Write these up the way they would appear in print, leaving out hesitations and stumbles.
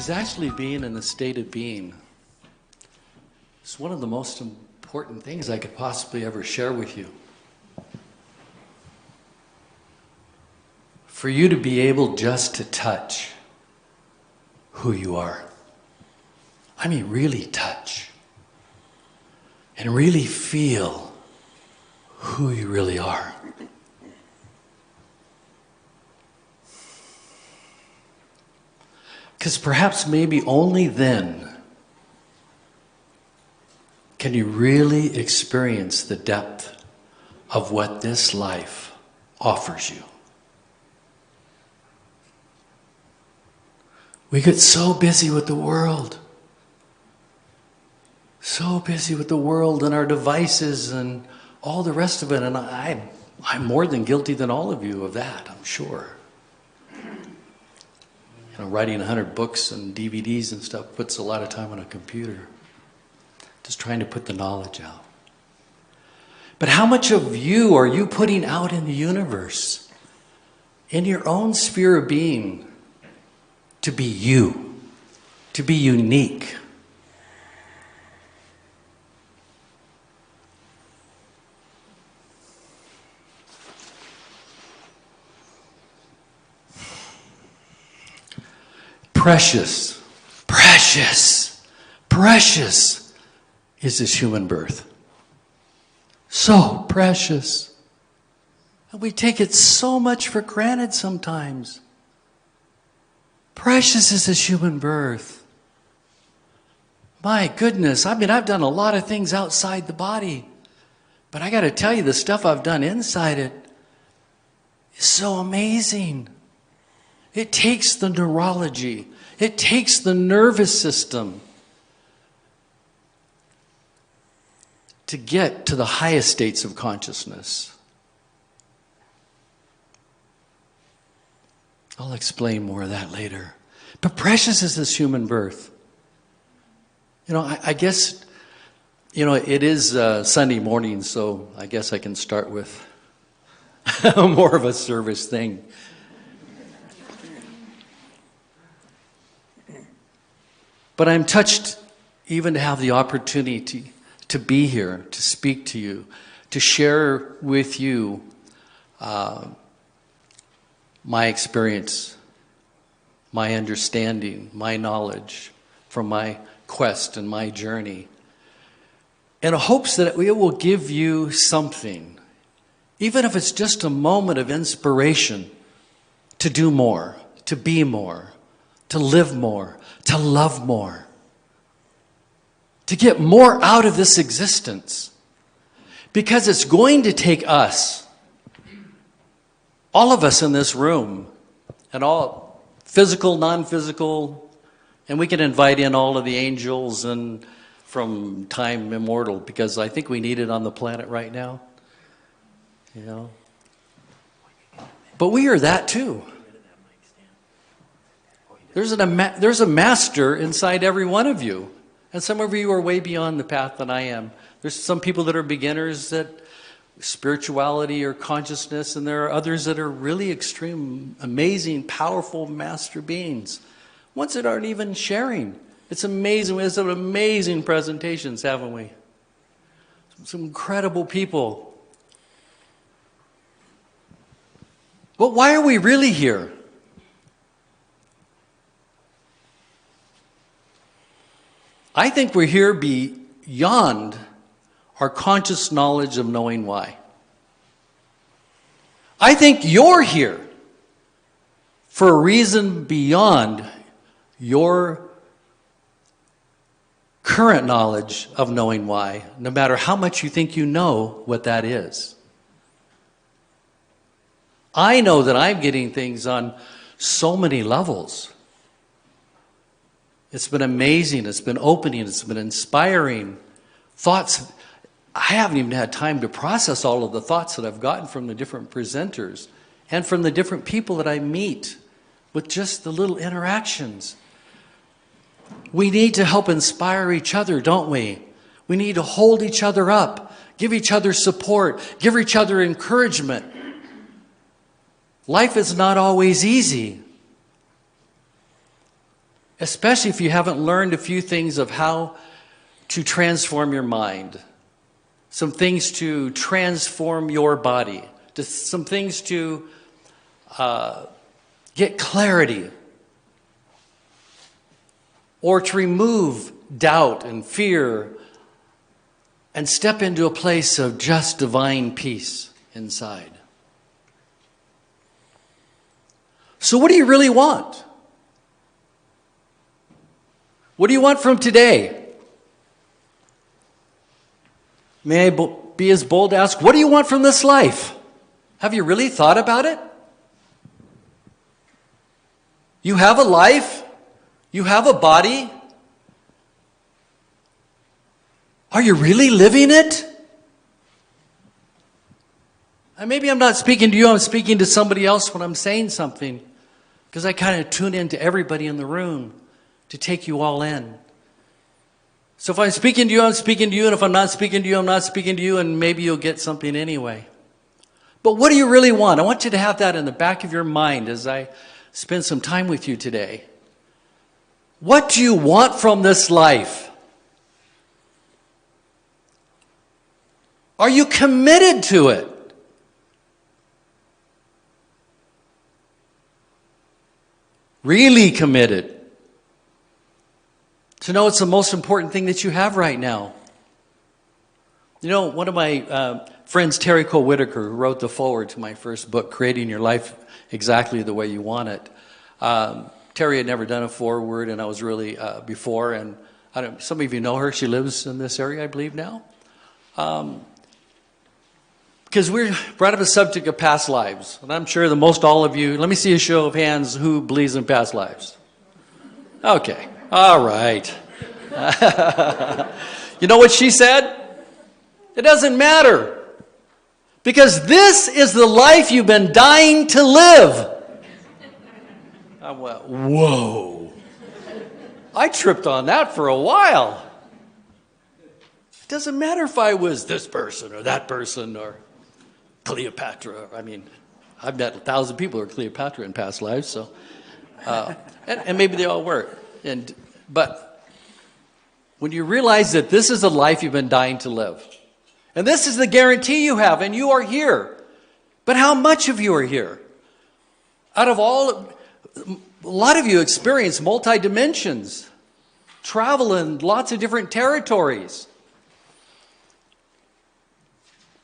is actually being in a state of being. It's one of the most important things I could possibly ever share with you. For you to be able just to touch who you are. I mean, really touch. And really feel who you really are. Because perhaps maybe only then can you really experience the depth of what this life offers you. We get so busy with the world. So busy with the world and our devices and all the rest of it. And I'm more than guilty than all of you of that, I'm sure. Writing 100 books and DVDs and stuff puts a lot of time on a computer. Just trying to put the knowledge out. But how much of you are you putting out in the universe, in your own sphere of being, to be you, to be unique? Precious, precious, precious is this human birth. So precious. And we take it so much for granted sometimes. Precious is this human birth. My goodness, I've done a lot of things outside the body. But I got to tell you, the stuff I've done inside it is so amazing. It takes the neurology. It takes the nervous system to get to the highest states of consciousness. I'll explain more of that later. But precious is this human birth. I guess, it is Sunday morning, so I guess I can start with more of a service thing. But I'm touched even to have the opportunity to be here, to speak to you, to share with you my experience, my understanding, my knowledge from my quest and my journey, in hopes that it will give you something, even if it's just a moment of inspiration, to do more, to be more, to live more, to love more, to get more out of this existence. Because it's going to take us, all of us in this room, and all physical, non-physical, and we can invite in all of the angels and from time immortal, because I think we need it on the planet right now. But we are that too. There's a master inside every one of you. And some of you are way beyond the path that I am. There's some people that are beginners at spirituality or consciousness, and there are others that are really extreme, amazing, powerful master beings. Ones that aren't even sharing. It's amazing. We have some amazing presentations, haven't we? Some incredible people. But why are we really here? I think we're here beyond our conscious knowledge of knowing why. I think you're here for a reason beyond your current knowledge of knowing why, no matter how much you think you know what that is. I know that I'm getting things on so many levels. It's been amazing. It's been opening. It's been inspiring. Thoughts. I haven't even had time to process all of the thoughts that I've gotten from the different presenters and from the different people that I meet with just the little interactions. We need to help inspire each other, don't we? We need to hold each other up, give each other support, give each other encouragement. Life is not always easy. especially if you haven't learned a few things of how to transform your mind, some things to transform your body, some things to get clarity, or to remove doubt and fear and step into a place of just divine peace inside. So what do you really want? What do you want from today? May I be as bold to ask, what do you want from this life? Have you really thought about it? You have a life. You have a body. Are you really living it? And maybe I'm not speaking to you, I'm speaking to somebody else when I'm saying something, because I kind of tune into everybody in the room to take you all in. So if I'm speaking to you, I'm speaking to you, and if I'm not speaking to you, I'm not speaking to you, and maybe you'll get something anyway. But what do you really want? I want you to have that in the back of your mind as I spend some time with you today. What do you want from this life? Are you committed to it? Really committed to know it's the most important thing that you have right now. You know, one of my friends, Terry Cole Whitaker, who wrote the foreword to my first book, Creating Your Life Exactly the Way You Want It. Terry had never done a foreword, and I was really before. And some of you know her. She lives in this area, I believe, now. Because we brought up a subject of past lives. And I'm sure that most all of you, let me see a show of hands who believes in past lives. Okay. All right. You know what she said? It doesn't matter. Because this is the life you've been dying to live. I went, whoa. I tripped on that for a while. It doesn't matter if I was this person or that person or Cleopatra. I mean, I've met 1,000 people who are Cleopatra in past lives, so and maybe they all were. But when you realize that this is the life you've been dying to live, and this is the guarantee you have, and you are here. But how much of you are here? Out of all, a lot of you experience multi-dimensions, travel in lots of different territories.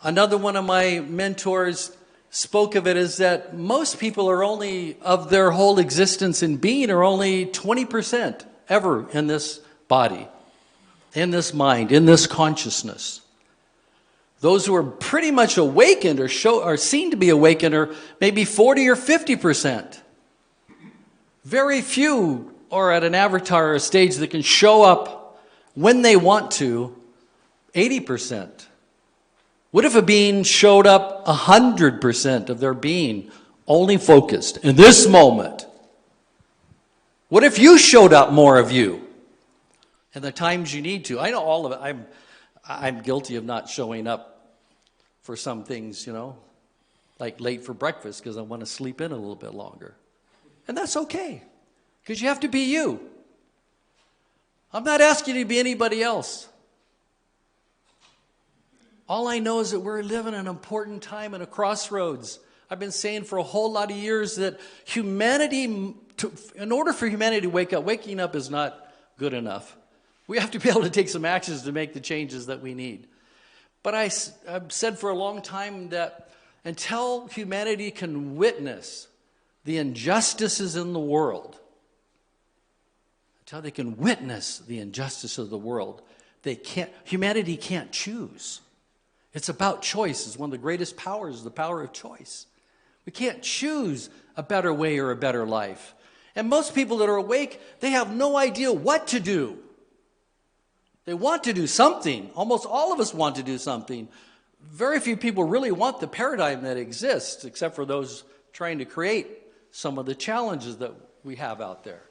Another one of my mentors spoke of it as that most people are only, of their whole existence and being, are only 20% ever in this body, in this mind, in this consciousness. Those who are pretty much awakened or seen to be awakened are maybe 40 or 50%. Very few are at an avatar or a stage that can show up when they want to, 80%. What if a being showed up 100% of their being, only focused in this moment? What if you showed up more of you in the times you need to? I know all of it. I'm guilty of not showing up for some things, you know, like late for breakfast because I want to sleep in a little bit longer. And that's okay, because you have to be you. I'm not asking you to be anybody else. All I know is that we're living an important time and a crossroads. I've been saying for a whole lot of years that humanity, in order for humanity to wake up, waking up is not good enough. We have to be able to take some actions to make the changes that we need. But I've said for a long time that until humanity can witness the injustices in the world, until they can witness the injustice of the world, humanity can't choose. It's about choice. It's one of the greatest powers, the power of choice. We can't choose a better way or a better life. And most people that are awake, they have no idea what to do. They want to do something. Almost all of us want to do something. Very few people really want the paradigm that exists, except for those trying to create some of the challenges that we have out there.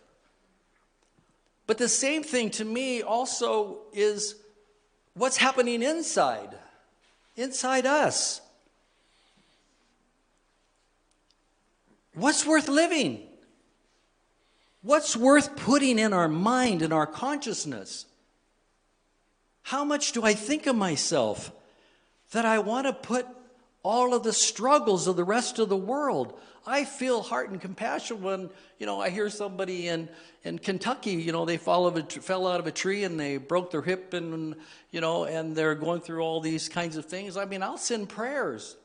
But the same thing to me also is what's happening inside us. What's worth living? What's worth putting in our mind and our consciousness? How much do I think of myself that I want to put all of the struggles of the rest of the world? I feel heart and compassion when, I hear somebody in Kentucky, they fell out of a tree and they broke their hip and they're going through all these kinds of things. I mean, I'll send prayers.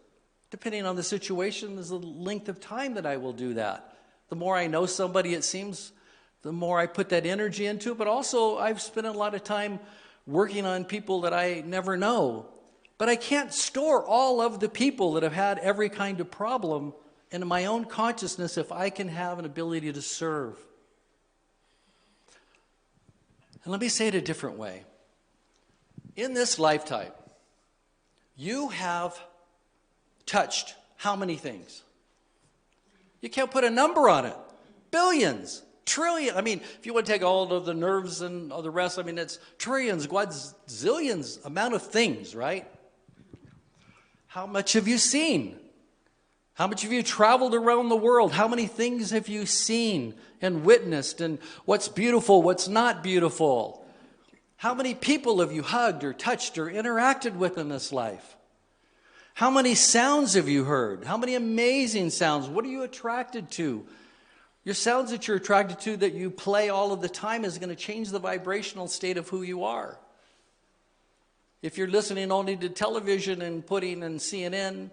Depending on the situation, there's a length of time that I will do that. The more I know somebody, it seems, the more I put that energy into it. But also, I've spent a lot of time working on people that I never know. But I can't store all of the people that have had every kind of problem in my own consciousness if I can have an ability to serve. And let me say it a different way. In this lifetime, you have touched how many things? You can't put a number on it. Billions, trillions. I mean, if you want to take all of the nerves and all the rest, I mean, it's trillions, quadzillions amount of things, right? How much have you seen? How much have you traveled around the world? How many things have you seen and witnessed? And what's beautiful, what's not beautiful? How many people have you hugged or touched or interacted with in this life? How many sounds have you heard? How many amazing sounds? What are you attracted to? Your sounds that you're attracted to that you play all of the time is going to change the vibrational state of who you are. If you're listening only to television and putting in CNN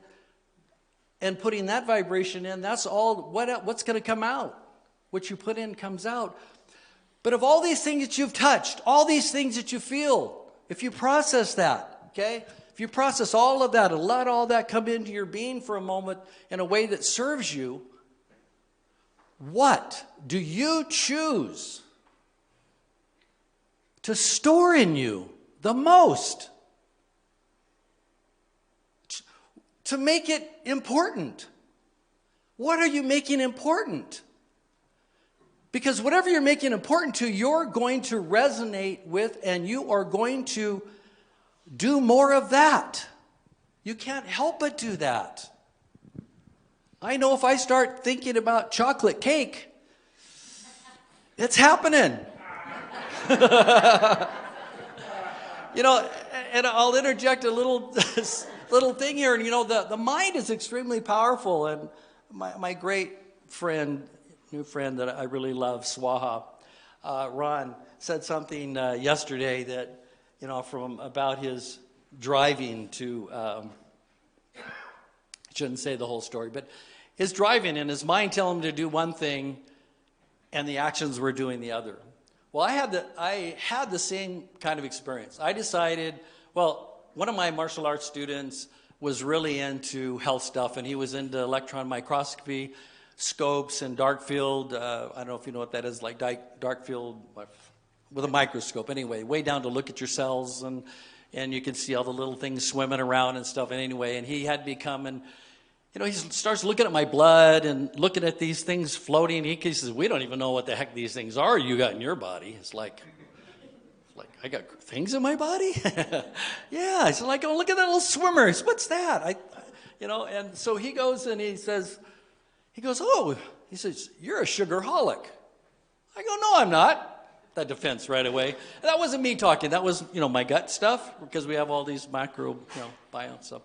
and putting that vibration in, that's all. What's going to come out? What you put in comes out. But of all these things that you've touched, all these things that you feel, if you process that, okay? If you process all of that and let all that come into your being for a moment in a way that serves you, what do you choose to store in you the most? To make it important. What are you making important? Because whatever you're making important to, you're going to resonate with and you are going to do more of that. You can't help but do that. I know if I start thinking about chocolate cake, it's happening. And I'll interject a little thing here. And, the mind is extremely powerful. And my great friend, new friend that I really love, Swaha, Ron, said something yesterday that, from about his driving to, I shouldn't say the whole story, but his driving and his mind telling him to do one thing and the actions were doing the other. Well, I had the same kind of experience. I decided, one of my martial arts students was really into health stuff, and he was into electron microscopy, scopes, and dark field. I don't know if you know what that is, like dark field with a microscope. Anyway, way down to look at your cells, and you can see all the little things swimming around and stuff. And anyway, and he had become, and he starts looking at my blood and looking at these things floating. He says, "We don't even know what the heck these things are you got in your body." It's like I got things in my body? Yeah. It's like, "Oh, look at that little swimmer. What's that?" And so he goes and he says, "Oh," he says, "you're a sugarholic." I go, "No, I'm not." That defense right away. That wasn't me talking. That was, my gut stuff, because we have all these macro, biome stuff.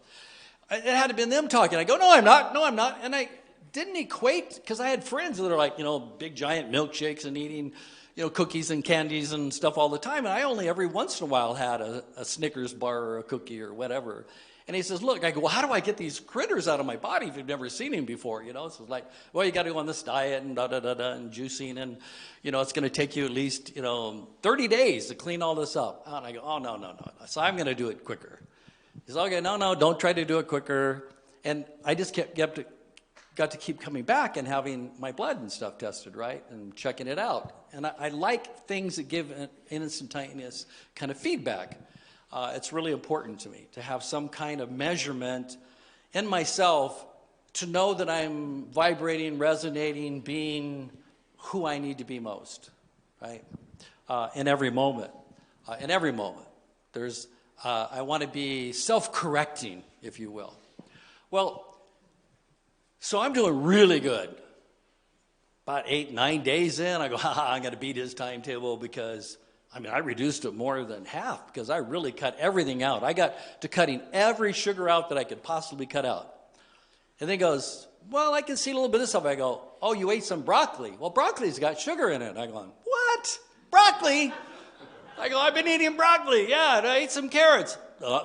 It had to been them talking. I go, "No, I'm not. No, I'm not." And I didn't equate, because I had friends that are like, big giant milkshakes and eating, cookies and candies and stuff all the time. And I only every once in a while had a Snickers bar or a cookie or whatever. And he says, "Look," I go, "well, how do I get these critters out of my body if you've never seen him before?" So it's like, "Well, you got to go on this diet and da-da-da-da and juicing. And, it's going to take you at least, 30 days to clean all this up." And I go, "Oh, no. So I'm going to do it quicker." He says, "Okay, no, don't try to do it quicker." And I just got to keep coming back and having my blood and stuff tested, right? And checking it out. And I like things that give an instantaneous kind of feedback. It's really important to me to have some kind of measurement in myself to know that I'm vibrating, resonating, being who I need to be most, right? In every moment. There's, I want to be self-correcting, if you will. Well, so I'm doing really good. about 8, 9 days in, I go, I'm going to beat his timetable because, I reduced it more than half because I really cut everything out. I got to cutting every sugar out that I could possibly cut out. And then he goes, well, I can see a little bit of stuff. I go, oh, you ate some broccoli. Well, broccoli's got sugar in it. I go, what? Broccoli? I go, I've been eating broccoli. Yeah, and I ate some carrots.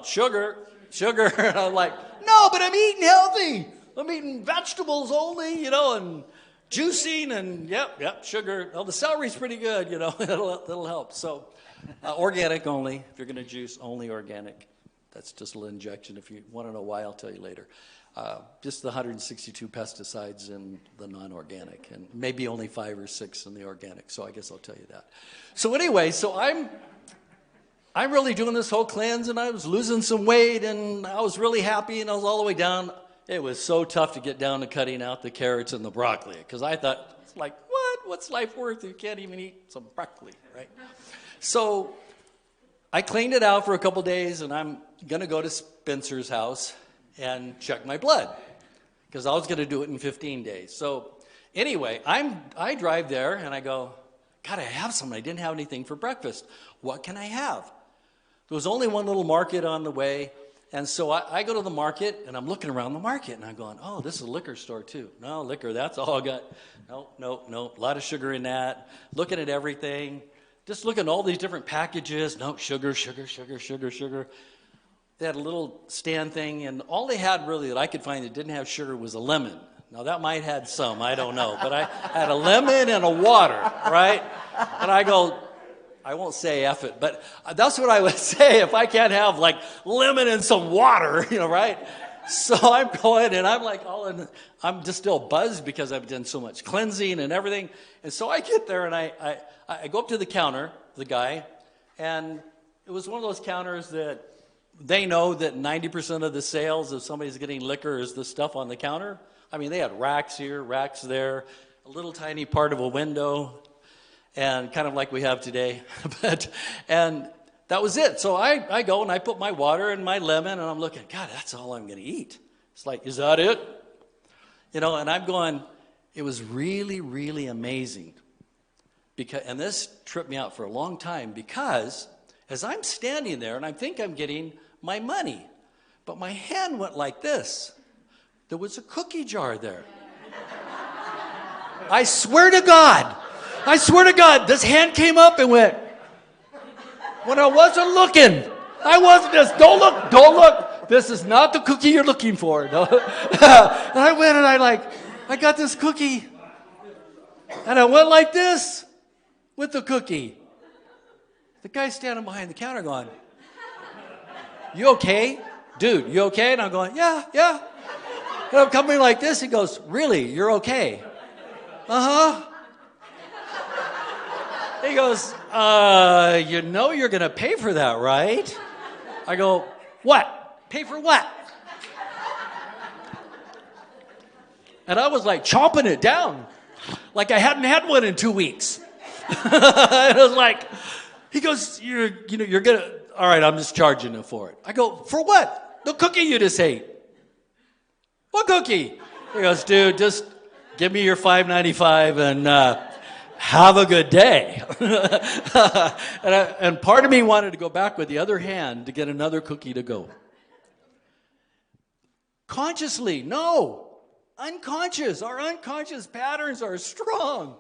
Sugar. And I'm like, no, but I'm eating healthy. I'm eating vegetables only, and juicing and yep, sugar. Well, the celery's pretty good, it'll help. So organic only. If you're going to juice, only organic. That's just a little injection. If you want to know why, I'll tell you later. Just the 162 pesticides in the non-organic, and maybe only 5 or 6 in the organic. So I guess I'll tell you that. So anyway, I'm really doing this whole cleanse, and I was losing some weight, and I was really happy, and I was all the way down. It was so tough to get down to cutting out the carrots and the broccoli, because I thought, it's like, what? What's life worth if you can't even eat some broccoli, right? So I cleaned it out for a couple days, and I'm going to go to Spencer's house and check my blood, because I was going to do it in 15 days. So anyway, I drive there, and I go, gotta have something. I didn't have anything for breakfast. What can I have? There was only one little market on the way, and so I go to the market, and I'm looking around the market, and I'm going, oh, this is a liquor store too. No, liquor, that's all I got. No, a lot of sugar in that. Looking at everything, just looking at all these different packages. No, sugar. They had a little stand thing, and all they had really that I could find that didn't have sugar was a lemon. Now, that might have had some, I don't know. But I had a lemon and a water, right? And I go, I won't say F it, but that's what I would say if I can't have, like, lemon and some water, right? So I'm going, and I'm like, I'm just still buzzed because I've done so much cleansing and everything. And so I get there, and I go up to the counter, the guy, and it was one of those counters that they know that 90% of the sales if somebody's getting liquor is the stuff on the counter. They had racks here, racks there, a little tiny part of a window, and kind of like we have today. And that was it. So I go and I put my water and my lemon, and I'm looking, God, that's all I'm going to eat. It's like, is that it? And I'm going, it was really, really amazing. And this tripped me out for a long time, because as I'm standing there, and I think I'm getting my money, but my hand went like this. There was a cookie jar there. I swear to God, this hand came up and went, when I wasn't looking. I wasn't just, don't look. This is not the cookie you're looking for. No. And I went and I got this cookie, and I went like this with the cookie. The guy standing behind the counter going, you okay? Dude, you okay? And I'm going, yeah. And I'm coming like this. He goes, really? You're okay? Uh-huh. He goes, you're going to pay for that, right? I go, what? Pay for what? And I was like chomping it down like I hadn't had one in 2 weeks. And I was like, he goes, you're going to, all right, I'm just charging him for it. I go, for what? The cookie you just ate. What cookie? He goes, dude, just give me your $5.95 and have a good day. And part of me wanted to go back with the other hand to get another cookie to go. Consciously, no. Unconscious. Our unconscious patterns are strong.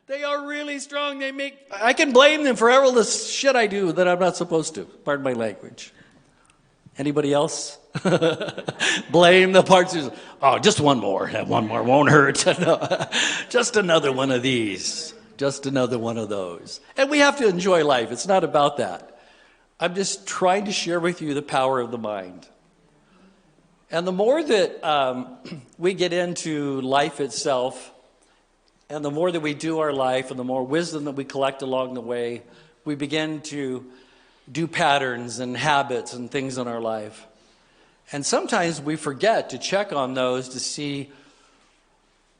They are really strong. I can blame them for all this shit I do that I'm not supposed to. Pardon my language. Anybody else? Blame the parts. Oh, just one more. One more won't hurt. No. Just another one of these. Just another one of those. And we have to enjoy life. It's not about that. I'm just trying to share with you the power of the mind. And the more that we get into life itself, and the more that we do our life, and the more wisdom that we collect along the way, we begin to do patterns and habits and things in our life. And sometimes we forget to check on those to see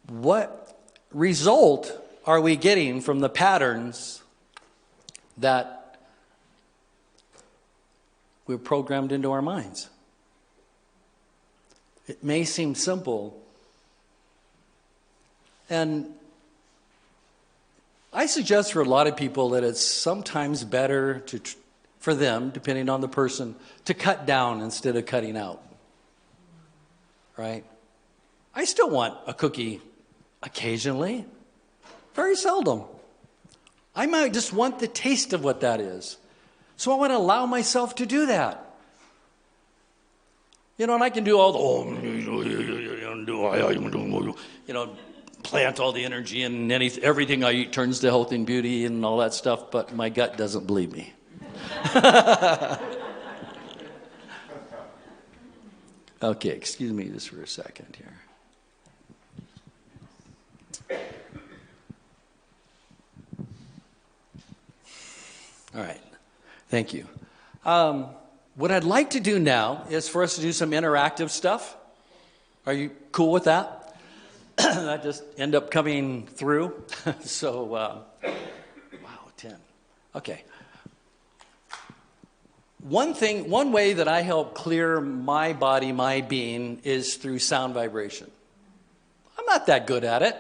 what result are we getting from the patterns that we're programmed into our minds. It may seem simple. And I suggest for a lot of people that it's sometimes better for them, depending on the person, to cut down instead of cutting out. Right? I still want a cookie occasionally, very seldom. I might just want the taste of what that is. So I want to allow myself to do that. And I can do all the, plant all the energy and everything I eat turns to health and beauty and all that stuff, but my gut doesn't believe me. Okay, excuse me just for a second here. All right, thank you. What I'd like to do now is for us to do some interactive stuff. Are you cool with that? That just end up coming through. So, wow, 10. Okay. One way that I help clear my body, my being, is through sound vibration. I'm not that good at it.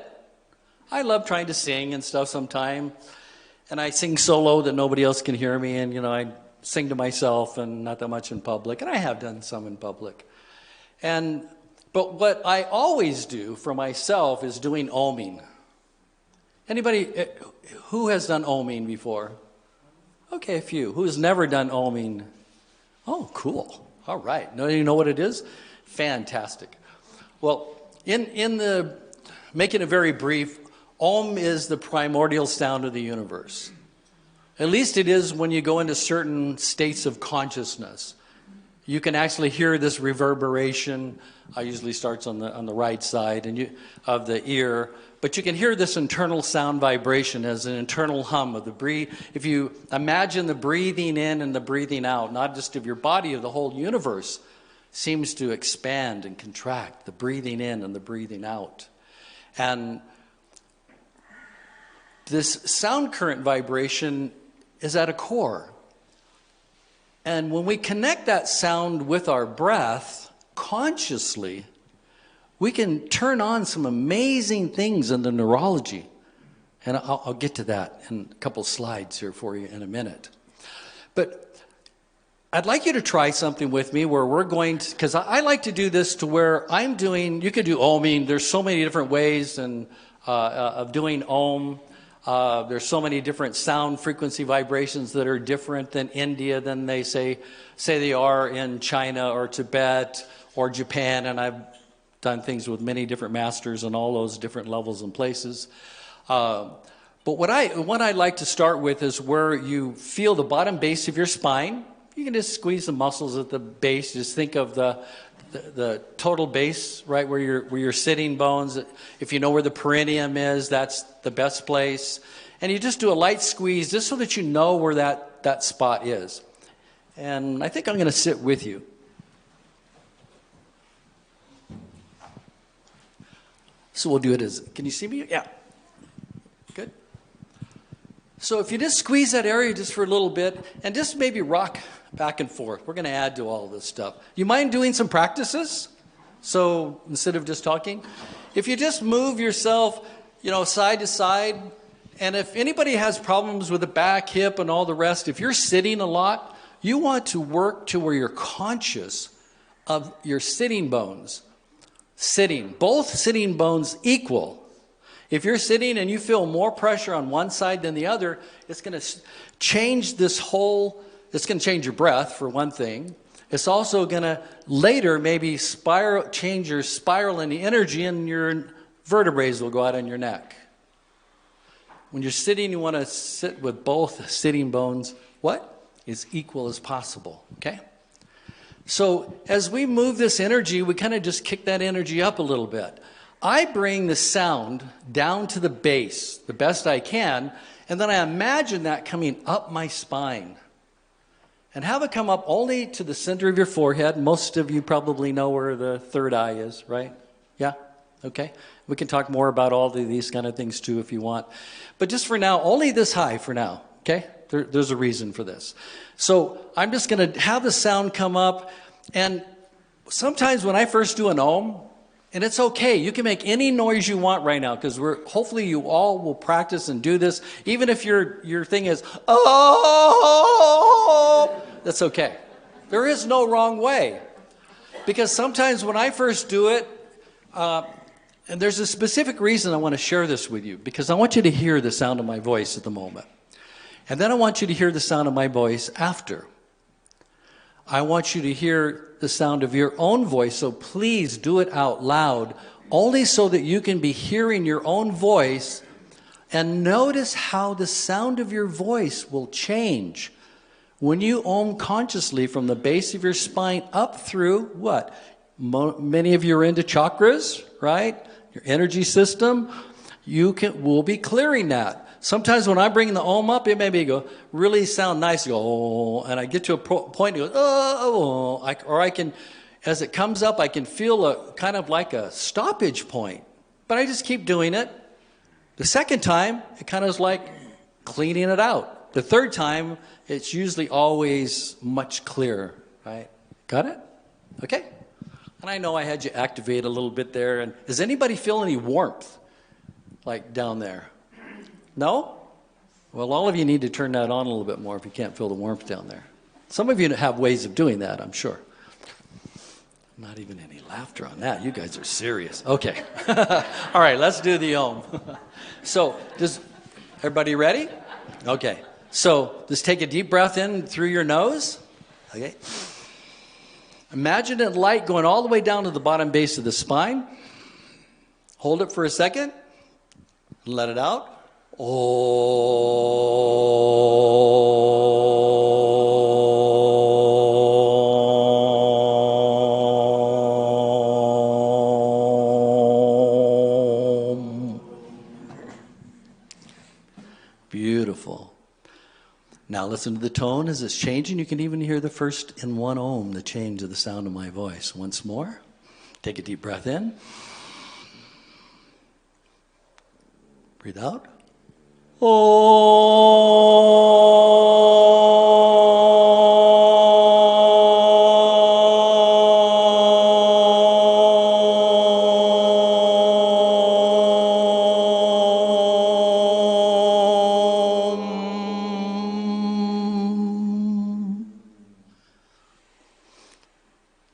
I love trying to sing and stuff sometimes. And I sing so low that nobody else can hear me. And, I sing to myself and not that much in public. And I have done some in public. But what I always do for myself is doing oming. Anybody who has done oming before? Okay, a few. Who has never done oming? Oh, cool. All right. Now you know what it is? Fantastic. Well, making it very brief, Om is the primordial sound of the universe. At least it is when you go into certain states of consciousness. You can actually hear this reverberation. I usually starts on the right side of the ear, but you can hear this internal sound vibration as an internal hum of the breathe. If you imagine the breathing in and the breathing out, not just of your body, of the whole universe, seems to expand and contract. The breathing in and the breathing out, and this sound current vibration is at a core. And when we connect that sound with our breath consciously, we can turn on some amazing things in the neurology. And I'll get to that in a couple slides here for you in a minute. But I'd like you to try something with me where we're going to, because I like to do this to where I'm doing, you could do oming. There's so many different ways of doing om. There's so many different sound frequency vibrations that are different than India than they say they are in China or Tibet or Japan. And I've done things with many different masters in all those different levels and places. But what I like to start with is where you feel the bottom base of your spine. You can just squeeze the muscles at the base. Just think of the total base, right, where your sitting bones. If you know where the perineum is, that's the best place. And you just do a light squeeze just so that you know where that spot is. And I think I'm going to sit with you. So we'll do it can you see me? Yeah. Good. So if you just squeeze that area just for a little bit and just maybe rock back and forth. We're going to add to all of this stuff. You mind doing some practices? So instead of just talking, if you just move yourself, side to side, and if anybody has problems with the back, hip, and all the rest, if you're sitting a lot, you want to work to where you're conscious of your sitting bones. Both sitting bones equal. If you're sitting and you feel more pressure on one side than the other, it's going to change it's going to change your breath, for one thing. It's also going to later maybe change your spiral in the energy, and your vertebrae will go out on your neck. When you're sitting, you want to sit with both sitting bones, as equal as possible, okay? So as we move this energy, we kind of just kick that energy up a little bit. I bring the sound down to the base the best I can, and then I imagine that coming up my spine. And have it come up only to the center of your forehead. Most of you probably know where the third eye is, right? Yeah? Okay. We can talk more about all of these kind of things too if you want. But just for now, only this high for now, okay? There's a reason for this. So I'm just going to have the sound come up. And sometimes when I first do an om, And it's okay. You can make any noise you want right now because hopefully you all will practice and do this. Even if your thing is, oh, that's okay. There is no wrong way. Because sometimes when I first do it, and there's a specific reason I want to share this with you, because I want you to hear the sound of my voice at the moment. And then I want you to hear the sound of my voice after. I want you to hear the sound of your own voice, so please do it out loud, only so that you can be hearing your own voice, and notice how the sound of your voice will change when you Om consciously from the base of your spine up through what? Many of you are into chakras, right? Your energy system. We'll be clearing that. Sometimes when I bring the Om up, it may be really sound nice, oh, and I get to a point, it goes, oh, or I can, as it comes up, I can feel a kind of like a stoppage point, but I just keep doing it. The second time, it kind of is like cleaning it out. The third time, it's usually always much clearer, right? Got it? Okay. And I know I had you activate a little bit there. And does anybody feel any warmth, like down there? No? Well, all of you need to turn that on a little bit more if you can't feel the warmth down there. Some of you have ways of doing that, I'm sure. Not even any laughter on that. You guys are serious. Okay. All right, let's do the Om. So, everybody ready? Okay. So, just take a deep breath in through your nose. Okay. Imagine that light going all the way down to the bottom base of the spine. Hold it for a second. Let it out. Om. Beautiful. Now listen to the tone as it's changing. You can even hear the first in one Om, the change of the sound of my voice. Once more. Take a deep breath in. Breathe out.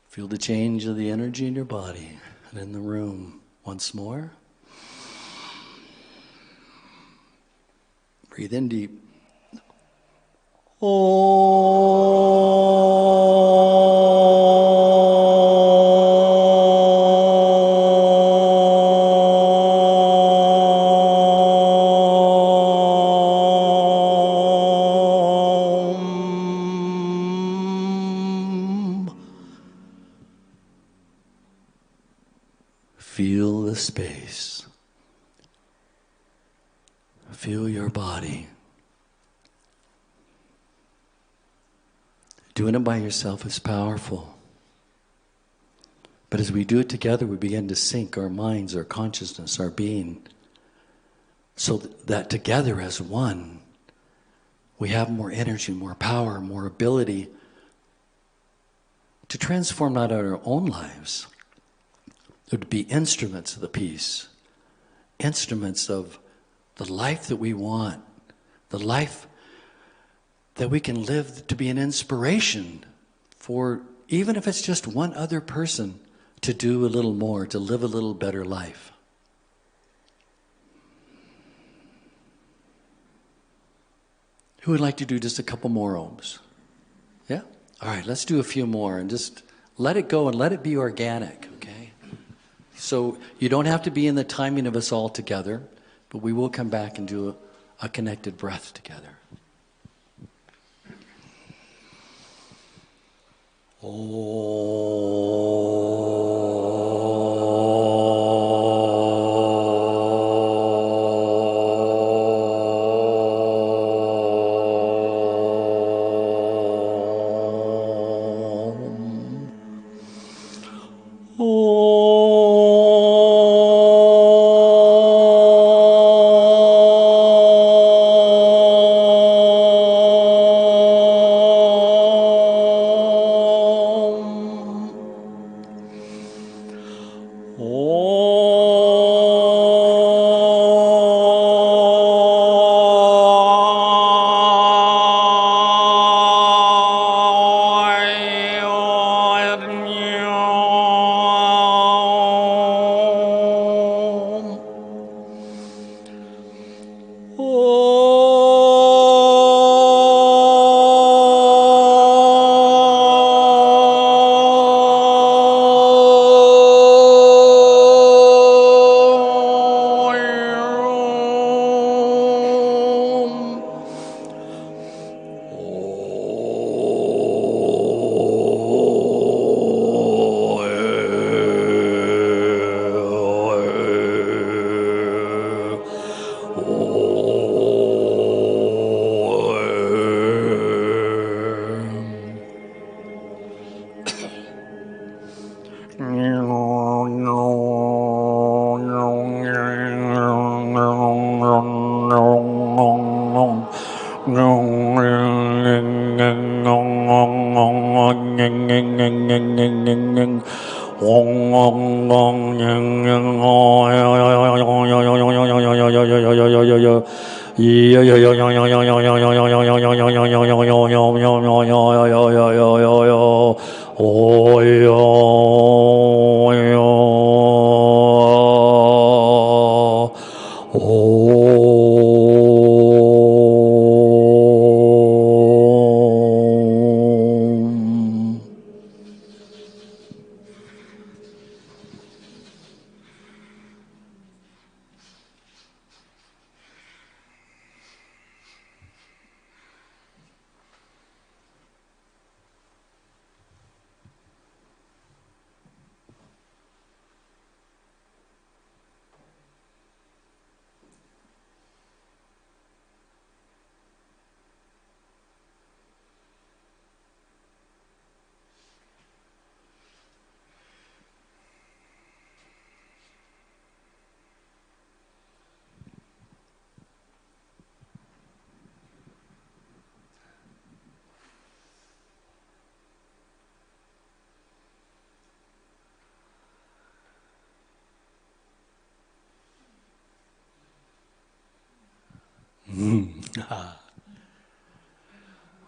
Feel the change of the energy in your body and in the room. Once more. Breathe in deep. Feel the space. Feel your body. Doing it by yourself is powerful. But as we do it together, we begin to sync our minds, our consciousness, our being, so that together as one, we have more energy, more power, more ability to transform not only our own lives, but to be instruments of the peace, instruments of the life that we want, the life that we can live to be an inspiration for, even if it's just one other person, to do a little more, to live a little better life. Who would like to do just a couple more Oms? Yeah? All right, let's do a few more and just let it go and let it be organic, okay? So you don't have to be in the timing of us all together, but we will come back and do a connected breath together. Oh.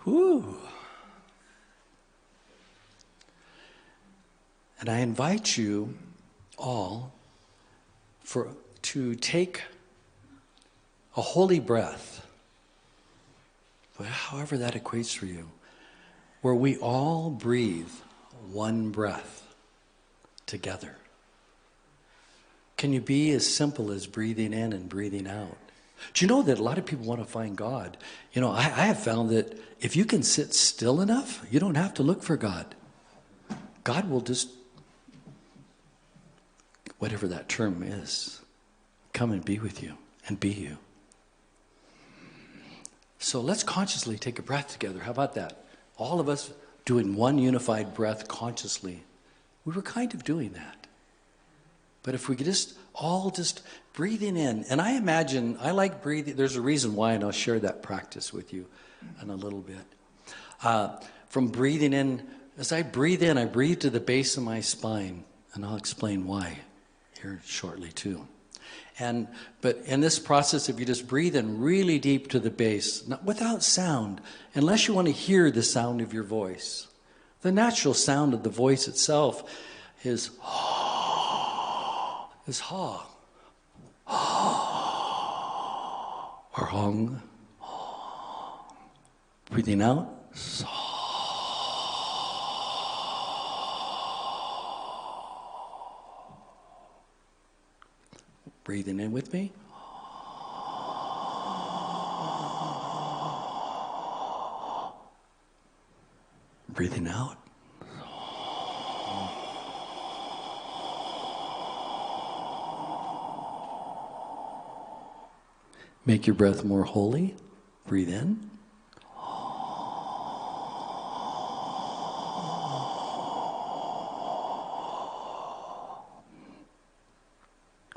Whew. And I invite you all to take a holy breath, however that equates for you, where we all breathe one breath together. Can you be as simple as breathing in and breathing out? Do you know that a lot of people want to find God? You know, I have found that if you can sit still enough, you don't have to look for God. God will just, whatever that term is, come and be with you and be you. So let's consciously take a breath together. How about that? All of us doing one unified breath consciously. We were kind of doing that. But if we could just breathing in. And I imagine, I like breathing. There's a reason why, and I'll share that practice with you in a little bit. From breathing in, as I breathe in, I breathe to the base of my spine. And I'll explain why here shortly too. But in this process, if you just breathe in really deep to the base, without sound, unless you want to hear the sound of your voice. The natural sound of the voice itself is ha, or hung. Breathing out. Breathing in with me. Breathing out. Make your breath more holy. Breathe in.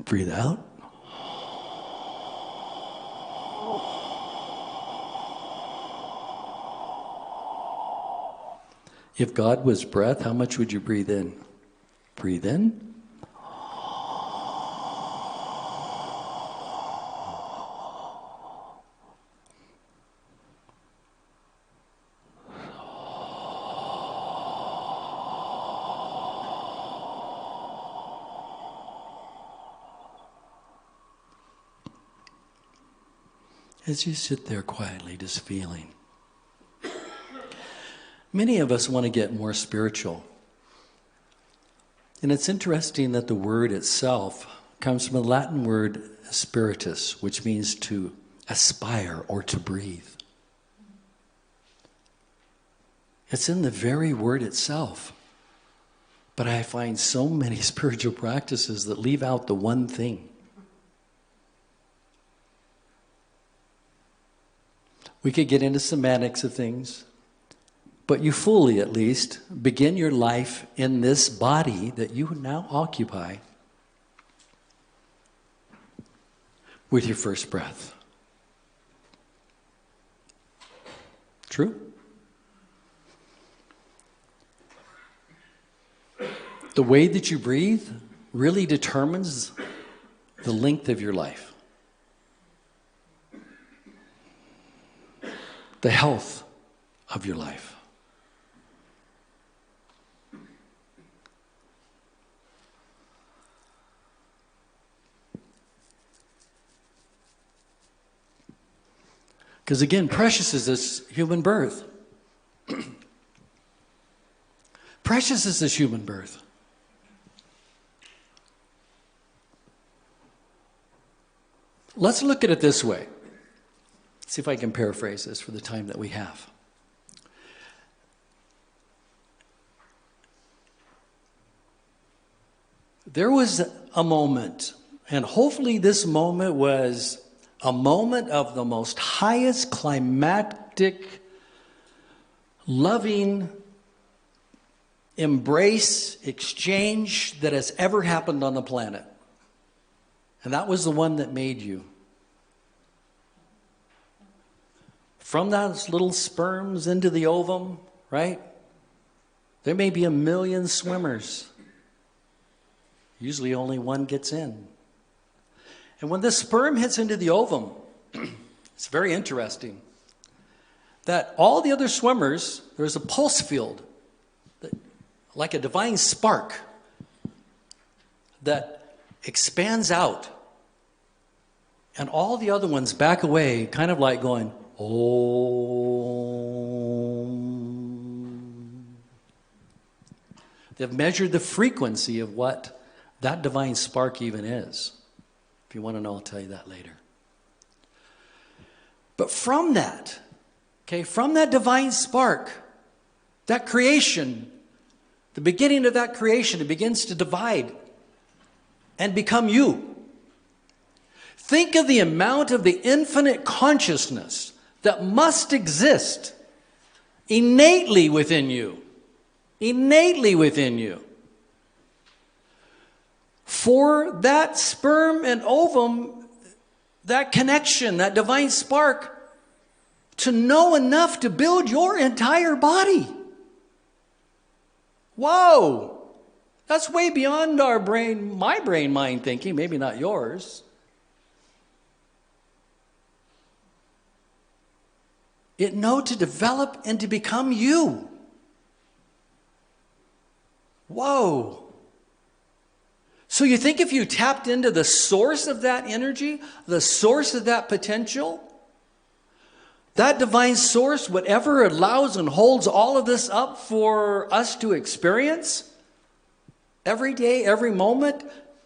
Breathe out. If God was breath, how much would you breathe in? Breathe in. As you sit there quietly, just feeling. Many of us want to get more spiritual. And it's interesting that the word itself comes from the Latin word spiritus, which means to aspire or to breathe. It's in the very word itself. But I find so many spiritual practices that leave out the one thing. We could get into semantics of things, but you fully, at least, begin your life in this body that you now occupy with your first breath. True? the way that you breathe really determines the length of your life, the health of your life. Because again, precious is this human birth. Precious is this human birth. Let's look at it this way. See if I can paraphrase this for the time that we have. There was a moment, and hopefully this moment was a moment of the most highest climactic, loving embrace, exchange that has ever happened on the planet. And that was the one that made you. From those little sperms into the ovum, right? There may be 1 million swimmers. Usually only one gets in. And when the sperm hits into the ovum, it's very interesting that all the other swimmers, there's a pulse field, that, like a divine spark, that expands out. And all the other ones back away, kind of like going, oh. They've measured the frequency of what that divine spark even is. If you want to know, I'll tell you that later. But from that, okay, from that divine spark, that creation, the beginning of that creation, it begins to divide and become you. Think of the amount of the infinite consciousness that must exist innately within you. Innately within you. For that sperm and ovum, that connection, that divine spark, to know enough to build your entire body. Whoa! That's way beyond our brain, my brain mind thinking, maybe not yours. It know to develop and to become you. Whoa! So you think if you tapped into the source of that energy, the source of that potential, that divine source, whatever allows and holds all of this up for us to experience, every day, every moment,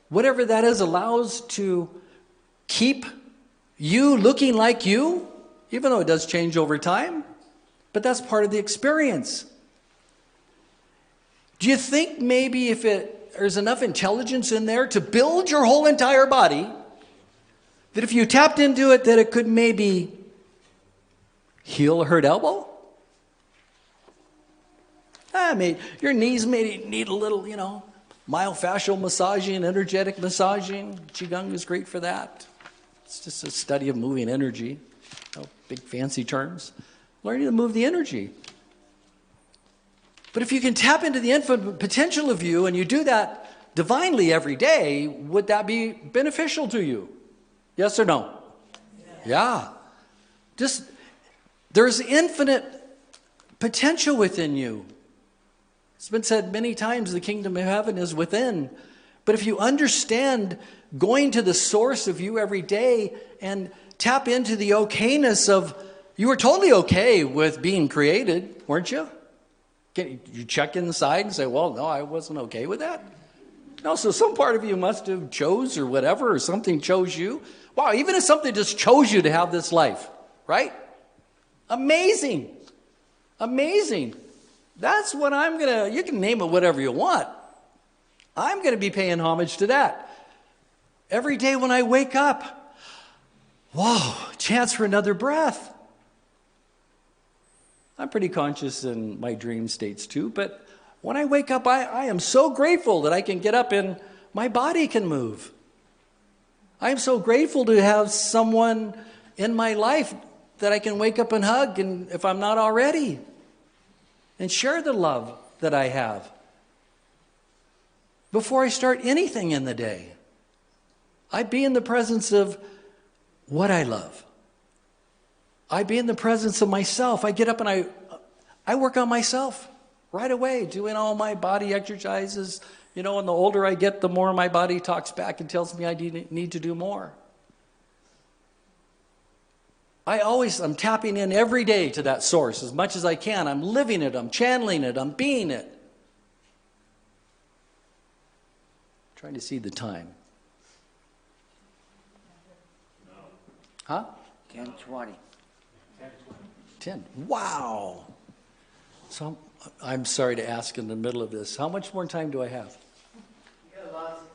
whatever that is allows to keep you looking like you, even though it does change over time, but that's part of the experience. Do you think maybe if there's enough intelligence in there to build your whole entire body, that if you tapped into it, that it could maybe heal a hurt elbow? Your knees may need a little, myofascial massaging, energetic massaging. Qigong is great for that. It's just a study of moving energy. Big fancy terms. Learning to move the energy. But if you can tap into the infinite potential of you and you do that divinely every day, would that be beneficial to you? Yes or no? Yeah. There's infinite potential within you. It's been said many times, the kingdom of heaven is within. But if you understand going to the source of you every day and tap into the okayness of, you were totally okay with being created, weren't you? You check inside and say, well, no, I wasn't okay with that. No, so some part of you must have chose or whatever, or something chose you. Wow, even if something just chose you to have this life, right? Amazing. Amazing. That's what you can name it whatever you want. I'm going to be paying homage to that. Every day when I wake up, whoa, chance for another breath. I'm pretty conscious in my dream states too, but when I wake up, I am so grateful that I can get up and my body can move. I'm so grateful to have someone in my life that I can wake up and hug, and if I'm not already, and share the love that I have. before I start anything in the day. I'd be in the presence of what I love. I'd be in the presence of myself. I get up and I work on myself right away, doing all my body exercises. And the older I get, the more my body talks back and tells me I need to do more. I'm tapping in every day to that source as much as I can. I'm living it. I'm channeling it. I'm being it. Trying to see the time. Huh? 10:20. 10. Wow. So I'm sorry to ask in the middle of this. How much more time do I have? You got lots of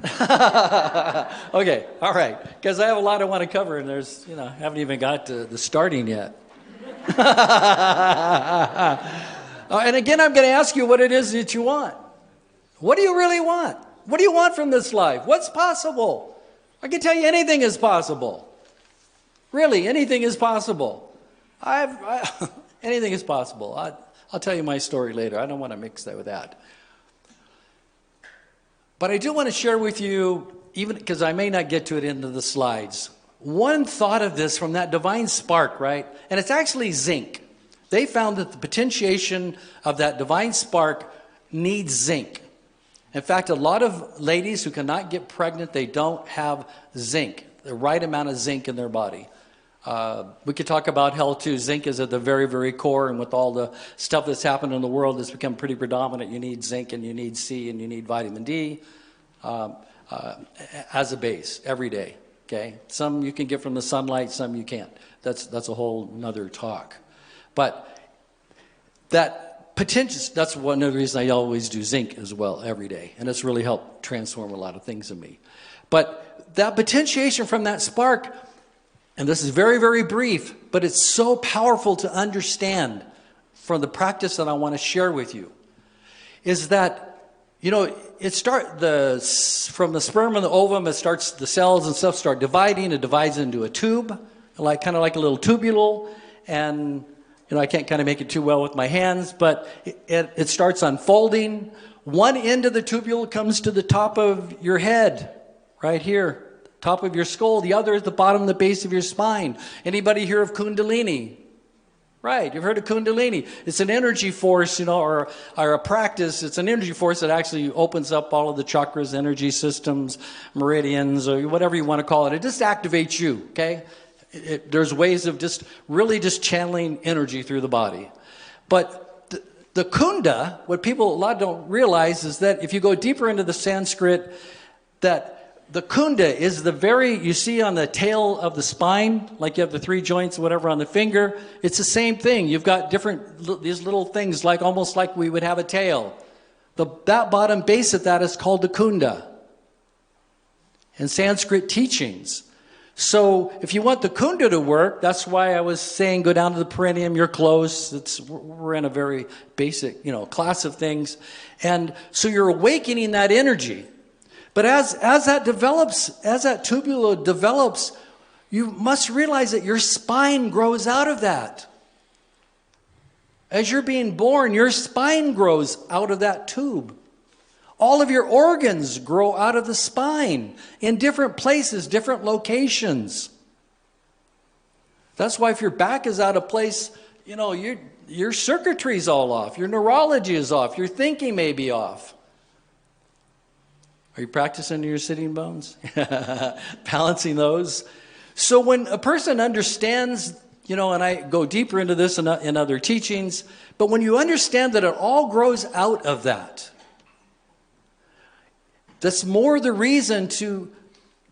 time. Okay, all right. Because I have a lot I want to cover, and there's, I haven't even got to the starting yet. And again, I'm going to ask you what it is that you want. What do you really want? What do you want from this life? What's possible? I can tell you anything is possible. Really, anything is possible. Anything is possible. I'll tell you my story later. I don't want to mix that with that. But I do want to share with you, even because I may not get to it into the slides, one thought of this from that divine spark, right? And it's actually zinc. They found that the potentiation of that divine spark needs zinc. In fact, a lot of ladies who cannot get pregnant, they don't have zinc, the right amount of zinc in their body. We could talk about health too. Zinc is at the very, very core, and with all the stuff that's happened in the world, it's become pretty predominant. You need zinc, and you need C, and you need vitamin D as a base every day. Okay, some you can get from the sunlight, some you can't. That's a whole nother talk. But that potential, that's one of the reasons I always do zinc as well every day, and it's really helped transform a lot of things in me. But that potentiation from that spark. And this is very, very brief, but it's so powerful to understand from the practice that I want to share with you, is that, from the sperm and the ovum, the cells and stuff start dividing. It divides into a tube, kind of like a little tubule. And, I can't kind of make it too well with my hands, but it starts unfolding. One end of the tubule comes to the top of your head, right here. Top of your skull. The other is the bottom, the base of your spine. Anybody hear of Kundalini? Right, you've heard of Kundalini. It's an energy force, or a practice. It's an energy force that actually opens up all of the chakras, energy systems, meridians, or whatever you want to call it. It just activates you, okay? There's ways of just channeling energy through the body. But the Kunda, what a lot don't realize is that if you go deeper into the Sanskrit, that the Kunda is you see on the tail of the spine, like you have the 3 joints, whatever, on the finger. It's the same thing. You've got these little things, almost like we would have a tail. That bottom base of that is called the Kunda in Sanskrit teachings. So if you want the Kunda to work, that's why I was saying go down to the perineum, you're close. We're in a very basic, class of things. And so you're awakening that energy. But as that develops, as that tubule develops, you must realize that your spine grows out of that. As you're being born, your spine grows out of that tube. All of your organs grow out of the spine in different places, different locations. That's why if your back is out of place, your circuitry's all off, your neurology is off, your thinking may be off. Are you practicing your sitting bones? Balancing those? So when a person understands, and I go deeper into this in other teachings, but when you understand that it all grows out of that, that's more the reason to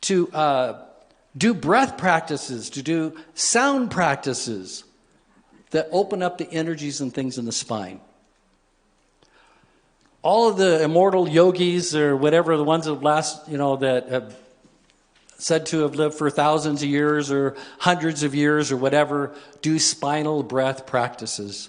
do breath practices, to do sound practices that open up the energies and things in the spine. All of the immortal yogis or whatever, the ones that that have said to have lived for thousands of years or hundreds of years or whatever, do spinal breath practices.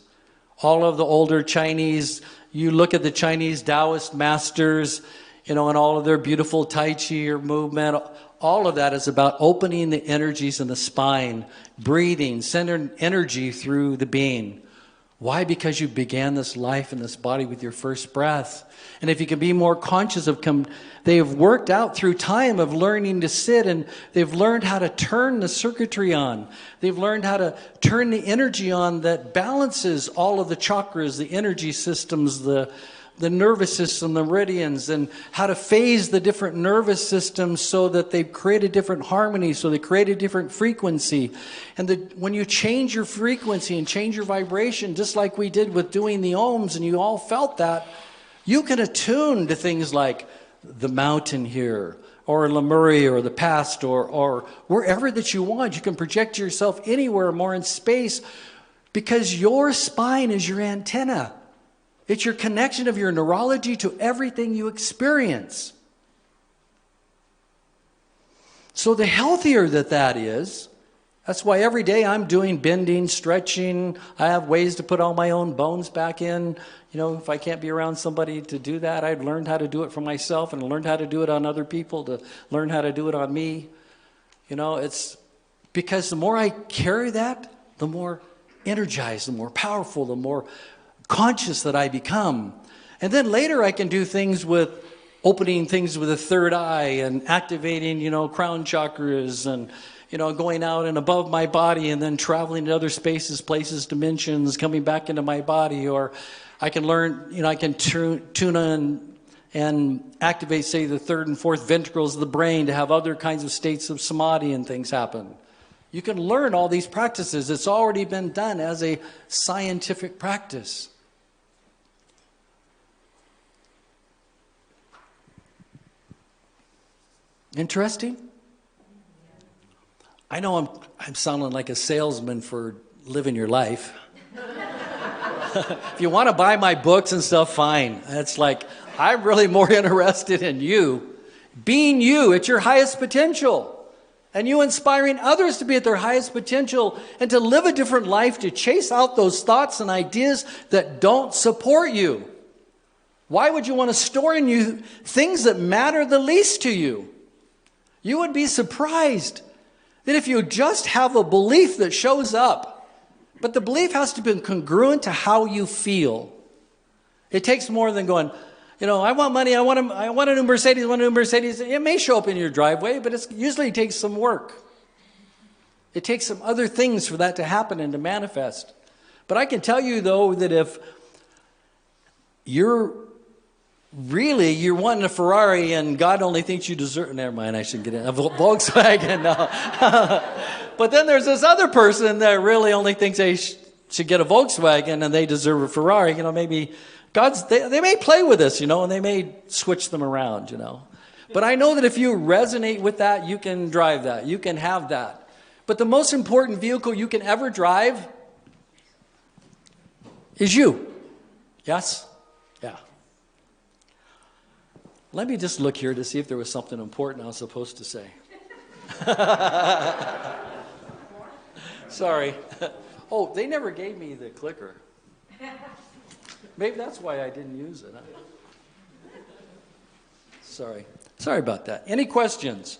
All of the older Chinese, you look at the Chinese Taoist masters, and all of their beautiful Tai Chi or movement, all of that is about opening the energies in the spine, breathing, sending energy through the being. Why? Because you began this life in this body with your first breath. And if you can be more conscious of, they have worked out through time of learning to sit, and they've learned how to turn the circuitry on. They've learned how to turn the energy on that balances all of the chakras, the energy systems, the nervous system, the meridians, and how to phase the different nervous systems so that they create a different harmony, so they create a different frequency. And when you change your frequency and change your vibration, just like we did with doing the ohms, and you all felt that, you can attune to things like the mountain here, or Lemuria, or the past, or wherever that you want. You can project yourself anywhere more in space, because your spine is your antenna. It's your connection of your neurology to everything you experience. So the healthier that is, that's why every day I'm doing bending, stretching. I have ways to put all my own bones back in. You know, if I can't be around somebody to do that, I've learned how to do it for myself, and learned how to do it on other people, to learn how to do it on me. You know, it's because the more I carry that, the more energized, the more powerful, the more conscious that I become. And then later I can do things with opening things with a third eye and activating, crown chakras, and, going out and above my body, and then traveling to other spaces, places, dimensions, coming back into my body. Or I can learn, I can tune in and activate, say, the third and fourth ventricles of the brain to have other kinds of states of samadhi and things happen. You can learn all these practices. It's already been done as a scientific practice. Interesting? I know I'm sounding like a salesman for living your life. If you want to buy my books and stuff, fine. It's like, I'm really more interested in you being you at your highest potential, and you inspiring others to be at their highest potential and to live a different life, to chase out those thoughts and ideas that don't support you. Why would you want to store in you things that matter the least to you? You would be surprised that if you just have a belief that shows up, but the belief has to be congruent to how you feel. It takes more than going, I want money, I want a new Mercedes, It may show up in your driveway, but it usually takes some work. It takes some other things for that to happen and to manifest. But I can tell you, though, that if you're wanting a Ferrari and God only thinks you deserve... Never mind, I should get in a Volkswagen now. But then there's this other person that really only thinks they should get a Volkswagen and they deserve a Ferrari. Maybe they may play with us, and they may switch them around, But I know that if you resonate with that, you can drive that. You can have that. But the most important vehicle you can ever drive is you. Yes? Yeah. Let me just look here to see if there was something important I was supposed to say. Sorry. Oh, they never gave me the clicker. Maybe that's why I didn't use it. Sorry. Sorry about that. Any questions?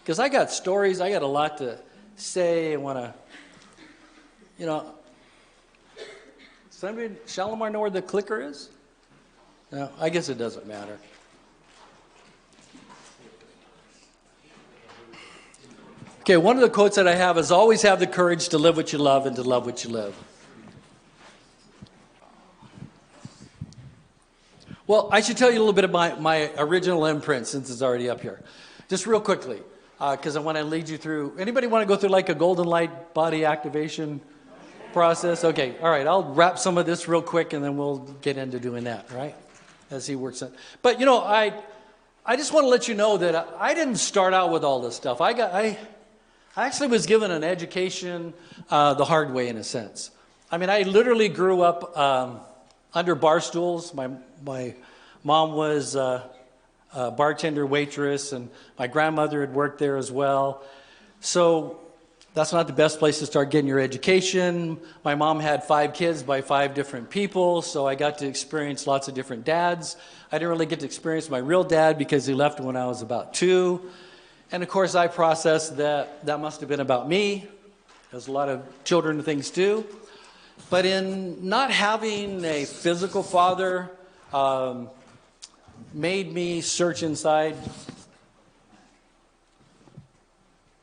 Because I got stories. I got a lot to say. I want to, Does anybody, Shalimar, know where the clicker is? No, I guess it doesn't matter. Okay, one of the quotes that I have is, always have the courage to live what you love and to love what you live. Well, I should tell you a little bit about my original imprint, since it's already up here. Just real quickly, because I want to lead you through. Anybody want to go through like a golden light body activation process? Okay, all right, I'll wrap some of this real quick, and then we'll get into doing that, right? As he works it. But, I just want to let you know that I didn't start out with all this stuff. I actually was given an education the hard way, in a sense. I mean, I literally grew up under bar stools. My mom was a bartender, waitress, and my grandmother had worked there as well. So that's not the best place to start getting your education. My mom had 5 kids by 5 different people, so I got to experience lots of different dads. I didn't really get to experience my real dad because he left when I was about 2. And of course, I processed that must have been about me, as a lot of children and things do. But in not having a physical father, made me search inside.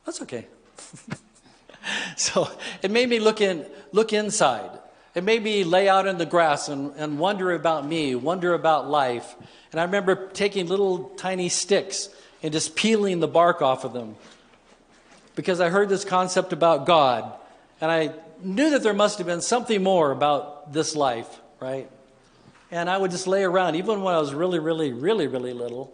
That's okay. So it made me look inside. It made me lay out in the grass and wonder about me, wonder about life. And I remember taking little tiny sticks and just peeling the bark off of them, because I heard this concept about God, and I knew that there must have been something more about this life, right? And I would just lay around, even when I was really, really, really, really little.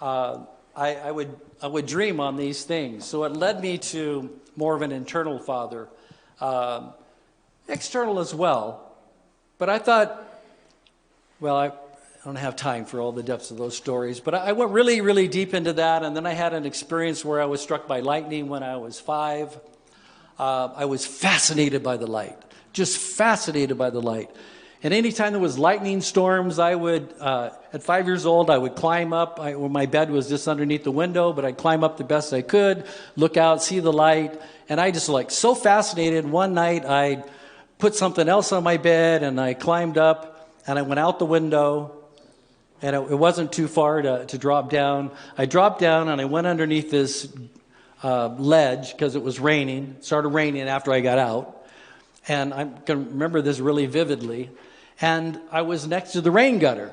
I would dream on these things. So it led me to more of an internal father, external as well. But I thought, well, I don't have time for all the depths of those stories, but I went really, really deep into that. And then I had an experience where I was struck by lightning when I was 5. I was fascinated by the light, just fascinated by the light. And anytime there was lightning storms, I would, at 5 years old, I would climb up. My bed was just underneath the window, but I'd climb up the best I could, look out, see the light. And I just so fascinated. One night I put something else on my bed, and I climbed up, and I went out the window, and it wasn't too far to drop down. I dropped down, and I went underneath this ledge because it was raining. It started raining after I got out. And I can remember this really vividly. And I was next to the rain gutter,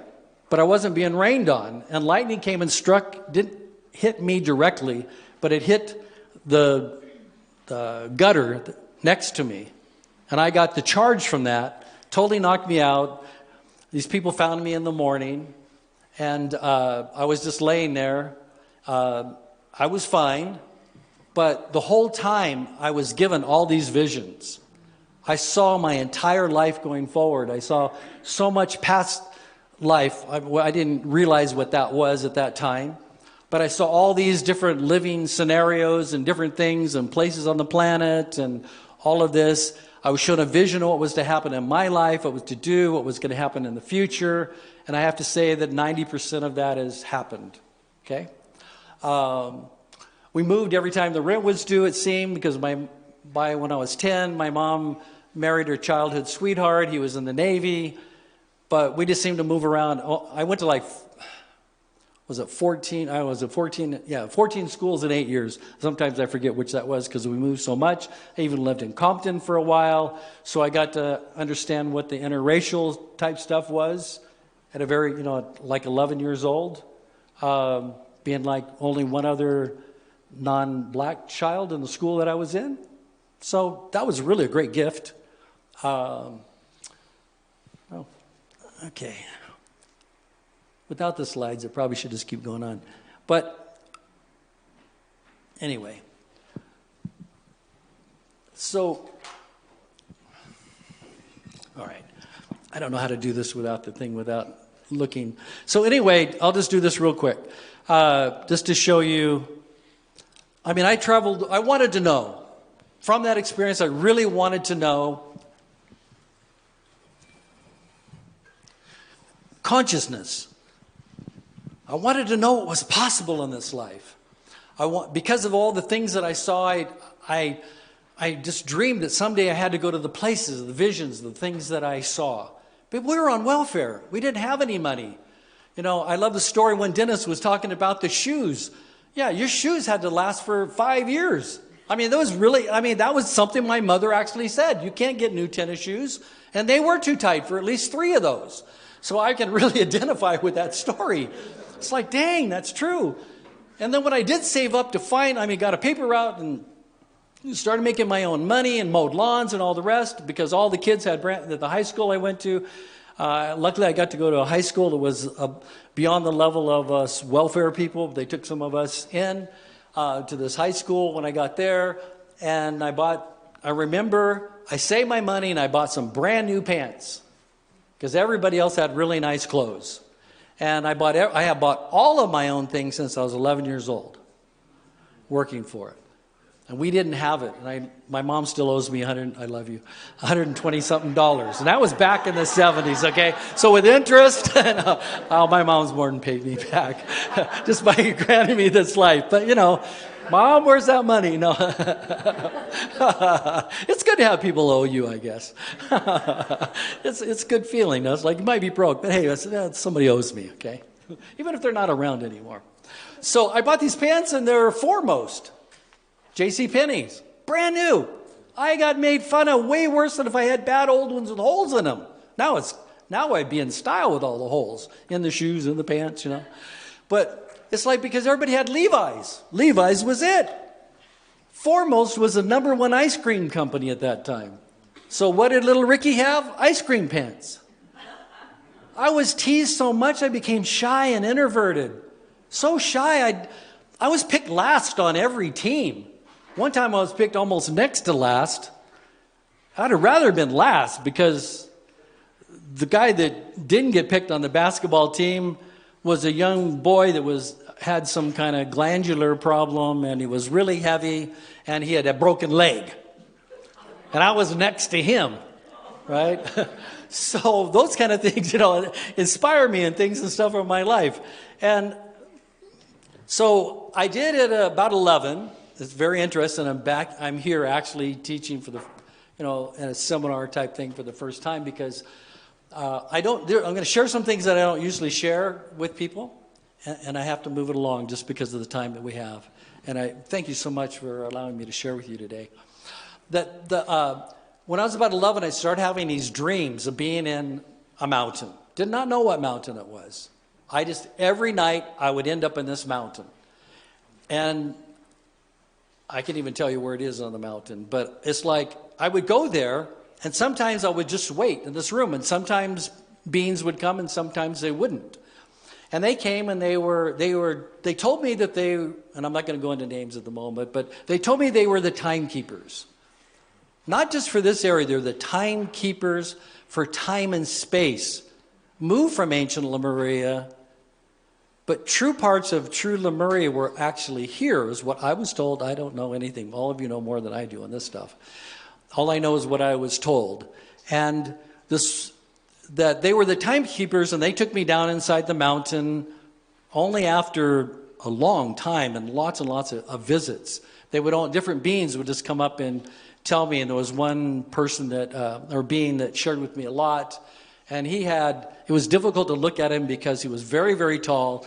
but I wasn't being rained on. And lightning came and struck, didn't hit me directly, but it hit the gutter next to me. And I got the charge from that, totally knocked me out. These people found me in the morning, and I was just laying there. I was fine, but the whole time I was given all these visions. I saw my entire life going forward. I saw so much past life. I didn't realize what that was at that time. But I saw all these different living scenarios and different things and places on the planet and all of this. I was shown a vision of what was to happen in my life, what was to do, what was going to happen in the future. And I have to say that 90% of that has happened. Okay? We moved every time the rent was due, it seemed, because when I was 10, my mom married her childhood sweetheart. He was in the Navy, but we just seemed to move around. I went to 14? I was at 14, 14 schools in 8 years. Sometimes I forget which that was because we moved so much. I even lived in Compton for a while, so I got to understand what the interracial type stuff was at a very, 11 years old, being like only one other non-black child in the school that I was in. So that was really a great gift. Okay. Without the slides, I probably should just keep going on. But anyway, so, all right. I don't know how to do this without looking. So anyway, I'll just do this real quick. Just to show you, I wanted to know. From that experience, I really wanted to know consciousness. I wanted to know what was possible in this life. Because of all the things that I saw, I just dreamed that someday I had to go to the places, the visions, the things that I saw. But we were on welfare. We didn't have any money. I love the story when Dennis was talking about the shoes. Yeah, your shoes had to last for 5 years. That was something my mother actually said. You can't get new tennis shoes. And they were too tight for at least 3 of those. So I can really identify with that story. It's like, dang, that's true. And then when I did save up to got a paper route and started making my own money and mowed lawns and all the rest, because all the kids at the high school I went to, luckily I got to go to a high school that was beyond the level of us welfare people. They took some of us in to this high school when I got there, and I remember I saved my money and I bought some brand new pants because everybody else had really nice clothes. And I have bought all of my own things since I was 11 years old, working for it. And we didn't have it. And my mom still owes me $120-something. And that was back in the 70s, okay? So with interest, my mom's more than paid me back just by granting me this life. But, Mom, where's that money? No. It's good to have people owe you, I guess. It's a good feeling. It's like, you might be broke, but hey, somebody owes me, okay? Even if they're not around anymore. So I bought these pants, and they're Foremost. J.C. Penney's. Brand new. I got made fun of way worse than if I had bad old ones with holes in them. Now I'd be in style with all the holes in the shoes and the pants, you know. But it's like because everybody had Levi's. Levi's was it. Foremost was the #1 ice cream company at that time. So what did little Ricky have? Ice cream pants. I was teased so much I became shy and introverted. So shy, I was picked last on every team. One time I was picked almost next to last. I'd have rather been last because the guy that didn't get picked on the basketball team was a young boy that had some kind of glandular problem, and he was really heavy, and he had a broken leg. And I was next to him, right? So those kind of things, inspire me and things and stuff in my life. And so I did it about 11. It's very interesting. I'm here actually teaching for in a seminar type thing for the first time because I'm going to share some things that I don't usually share with people, and I have to move it along just because of the time that we have. And I thank you so much for allowing me to share with you today. When I was about 11, I started having these dreams of being in a mountain. Did not know what mountain it was. Every night I would end up in this mountain. And I can't even tell you where it is on the mountain, but it's like I would go there, and sometimes I would just wait in this room, and sometimes beings would come, and sometimes they wouldn't. And they came, and they told me that and I'm not going to go into names at the moment, but they told me they were the timekeepers. Not just for this area, they're the timekeepers for time and space. Moved from ancient Lemuria, but true parts of true Lemuria were actually here, is what I was told. I don't know anything. All of you know more than I do on this stuff. All I know is what I was told. And that they were the timekeepers, and they took me down inside the mountain only after a long time and lots of visits. Different beings would just come up and tell me, and there was one person or being that shared with me a lot. And it was difficult to look at him because he was very, very tall,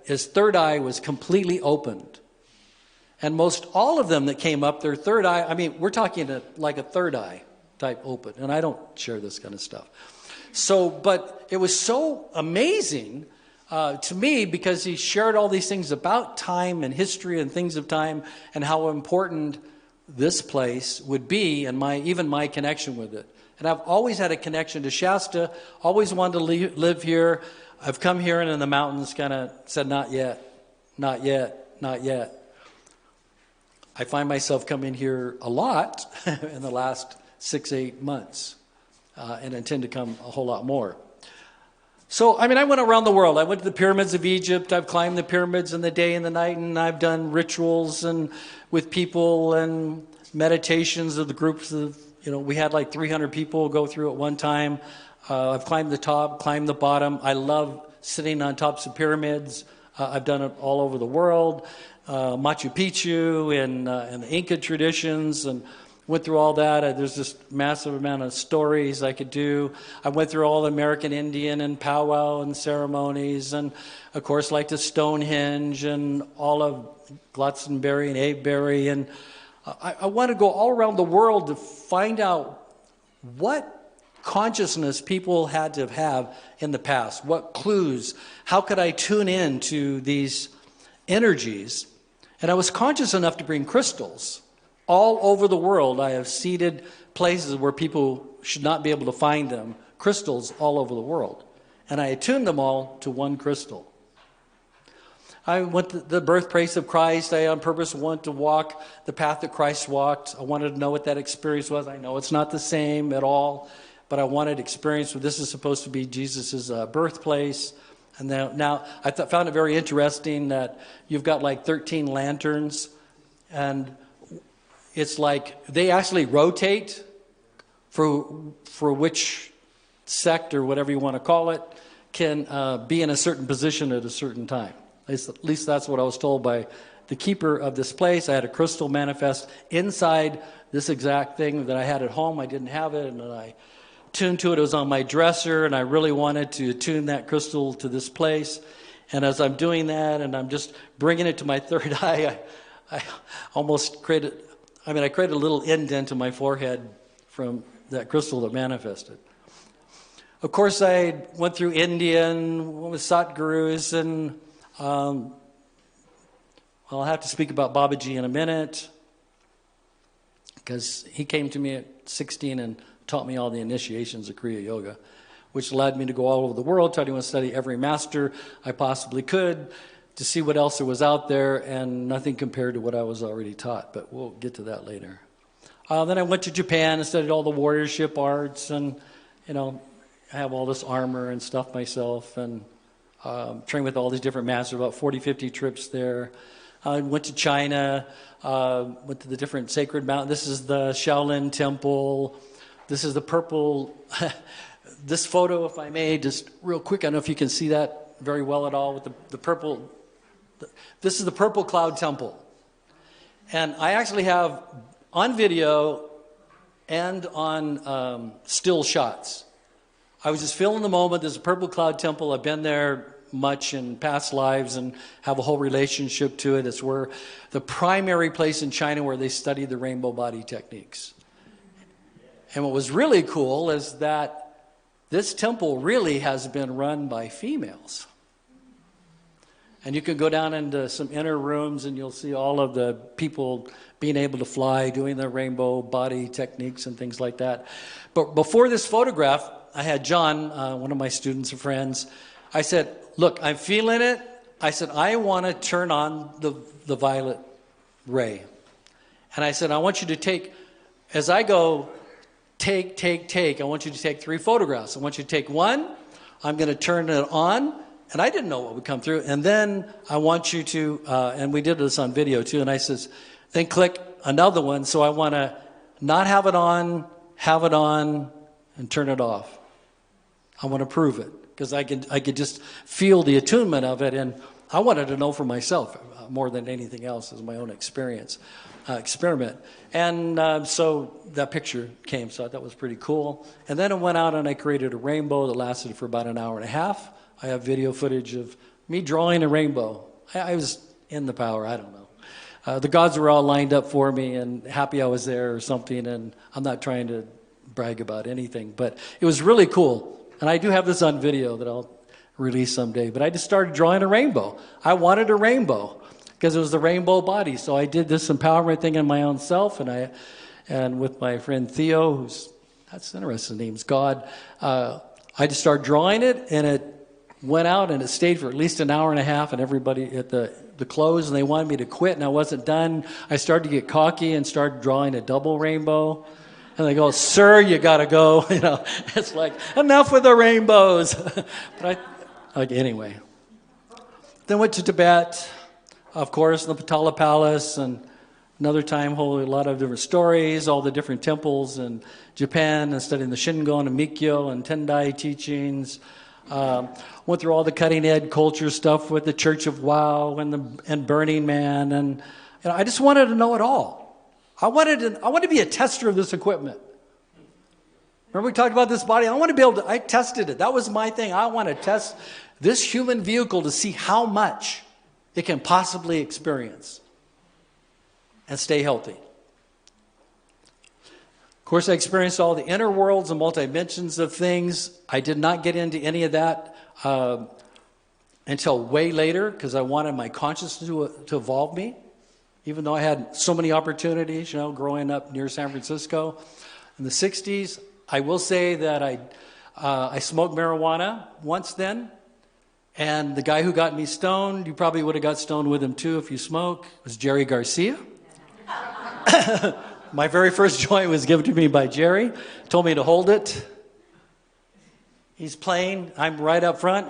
his third eye was completely opened. And most all of them that came up, their third eye, we're talking like a third eye type open. And I don't share this kind of stuff. But it was so amazing to me because he shared all these things about time and history and things of time and how important this place would be and even my connection with it. And I've always had a connection to Shasta, always wanted to live here. I've come here and in the mountains kind of said, not yet, not yet, not yet. I find myself coming here a lot in the last 6-8 months and intend to come a whole lot more. So, I went around the world. I went to the pyramids of Egypt. I've climbed the pyramids in the day and the night, and I've done rituals and with people and meditations of the groups of we had like 300 people go through at one time. I've climbed the top, climbed the bottom. I love sitting on tops of pyramids. I've done it all over the world. Machu Picchu and the Inca traditions, and went through all that. There's this massive amount of stories I could do. I went through all the American Indian and powwow and ceremonies, and of course like the Stonehenge and all of Glastonbury and Avebury, and I want to go all around the world to find out what consciousness people had to have in the past, what clues, how could I tune in to these energies. And I was conscious enough to bring crystals. All over the world, I have seeded places where people should not be able to find them, crystals all over the world. And I attuned them all to one crystal. I went to the birthplace of Christ. I on purpose wanted to walk the path that Christ walked. I wanted to know what that experience was. I know it's not the same at all, but I wanted to experience what this is supposed to be Jesus' birthplace. And now I found it very interesting that you've got like 13 lanterns, and it's like they actually rotate for which sect or whatever you want to call it can be in a certain position at a certain time. At least that's what I was told by the keeper of this place. I had a crystal manifest inside this exact thing that I had at home. I didn't have it, and then I tuned to it. It was on my dresser, and I really wanted to tune that crystal to this place. And as I'm doing that, and I'm just bringing it to my third eye, I almost created, I created a little indent in my forehead from that crystal that manifested. Of course, I went through India and went with Satgurus, and I'll have to speak about Babaji in a minute, because he came to me at 16 and taught me all the initiations of Kriya Yoga, which led me to go all over the world, try to study every master I possibly could to see what else there was out there, and nothing compared to what I was already taught, but we'll get to that later. Then I went to Japan and studied all the warriorship arts, and, I have all this armor and stuff myself, and trained with all these different masters, about 40, 50 trips there. I went to China, went to the different sacred mountains. This is the Shaolin Temple. This is the purple, this photo, if I may, just real quick. I don't know if you can see that very well at all with the purple. This is the Purple Cloud Temple. And I actually have on video and on still shots. I was just feeling the moment. There's a Purple Cloud Temple. I've been there much in past lives and have a whole relationship to it. It's where the primary place in China where they study the rainbow body techniques. And what was really cool is that this temple really has been run by females. And you can go down into some inner rooms and you'll see all of the people being able to fly, doing the rainbow body techniques and things like that. But before this photograph, I had John, one of my students and friends. I said, look, I'm feeling it. I said, I want to turn on the violet ray. And I said, I want you to take, as I go, take, I want you to take 3 photographs. I want you to take one. I'm going to turn it on. And I didn't know what would come through. And then I want you to, and we did this on video too, and I says, then click another one. So I want to not have it on, and turn it off. I want to prove it, because I could just feel the attunement of it, and I wanted to know for myself more than anything else as my own experiment. And so that picture came, so I thought that was pretty cool. And then I went out and I created a rainbow that lasted for about an hour and a half. I have video footage of me drawing a rainbow. I was in the power, I don't know. The gods were all lined up for me and happy I was there or something, and I'm not trying to brag about anything, but it was really cool. And I do have this on video that I'll release someday, but I just started drawing a rainbow. I wanted a rainbow because it was the rainbow body, so I did this empowerment thing in my own self, and with my friend Theo, that's interesting, his name's God, I just started drawing it, and it went out and it stayed for at least an hour and a half, and everybody at the close, and they wanted me to quit, and I wasn't done. I started to get cocky and started drawing a double rainbow. And they go, sir, you got to go. It's like, enough with the rainbows. But anyway. Then went to Tibet, of course, the Patala Palace, and another time, a lot of different stories, all the different temples in Japan, and studying the Shingon and Mikyo and Tendai teachings. Went through all the cutting-edge culture stuff with the Church of Wow and Burning Man, and I just wanted to know it all. I wanted to be a tester of this equipment. Remember we talked about this body? I tested it. That was my thing. I want to test this human vehicle to see how much it can possibly experience and stay healthy. Of course, I experienced all the inner worlds and multi-dimensions of things. I did not get into any of that until way later, because I wanted my consciousness to evolve me. Even though I had so many opportunities, growing up near San Francisco in the 60s, I will say that I smoked marijuana once then, and the guy who got me stoned, you probably would have got stoned with him too if you smoke, was Jerry Garcia. My very first joint was given to me by Jerry, told me to hold it. He's playing, I'm right up front.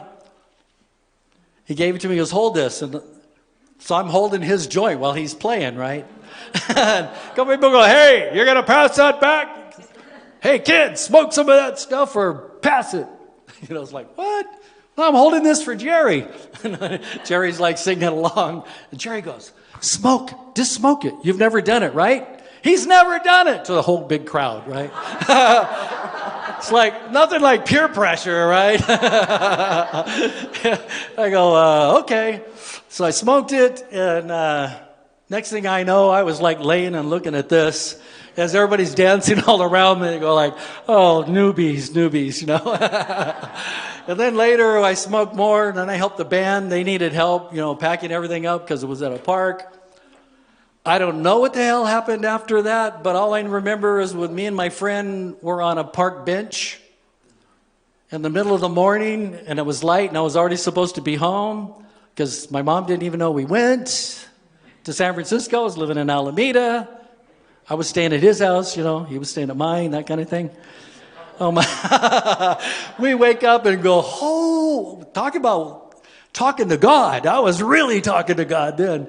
He gave it to me, he goes, hold this, and so I'm holding his joint while he's playing, right? And a couple people go, hey, you're going to pass that back? Hey, kids, smoke some of that stuff or pass it. It's like, what? I'm holding this for Jerry. Jerry's like singing along. And Jerry goes, smoke, just smoke it. You've never done it, right? He's never done it, to the whole big crowd, right? It's like nothing like peer pressure, right? I go, okay. So I smoked it, and next thing I know, I was like laying and looking at this as everybody's dancing all around me. They go like, oh, newbies, you know. And then later I smoked more, and then I helped the band. They needed help, packing everything up because it was at a park. I don't know what the hell happened after that, but all I remember is with me and my friend were on a park bench in the middle of the morning, and it was light, and I was already supposed to be home because my mom didn't even know we went to San Francisco. I was living in Alameda. I was staying at his house, he was staying at mine, that kind of thing. Oh my! We wake up and go, oh, talking to God. I was really talking to God then.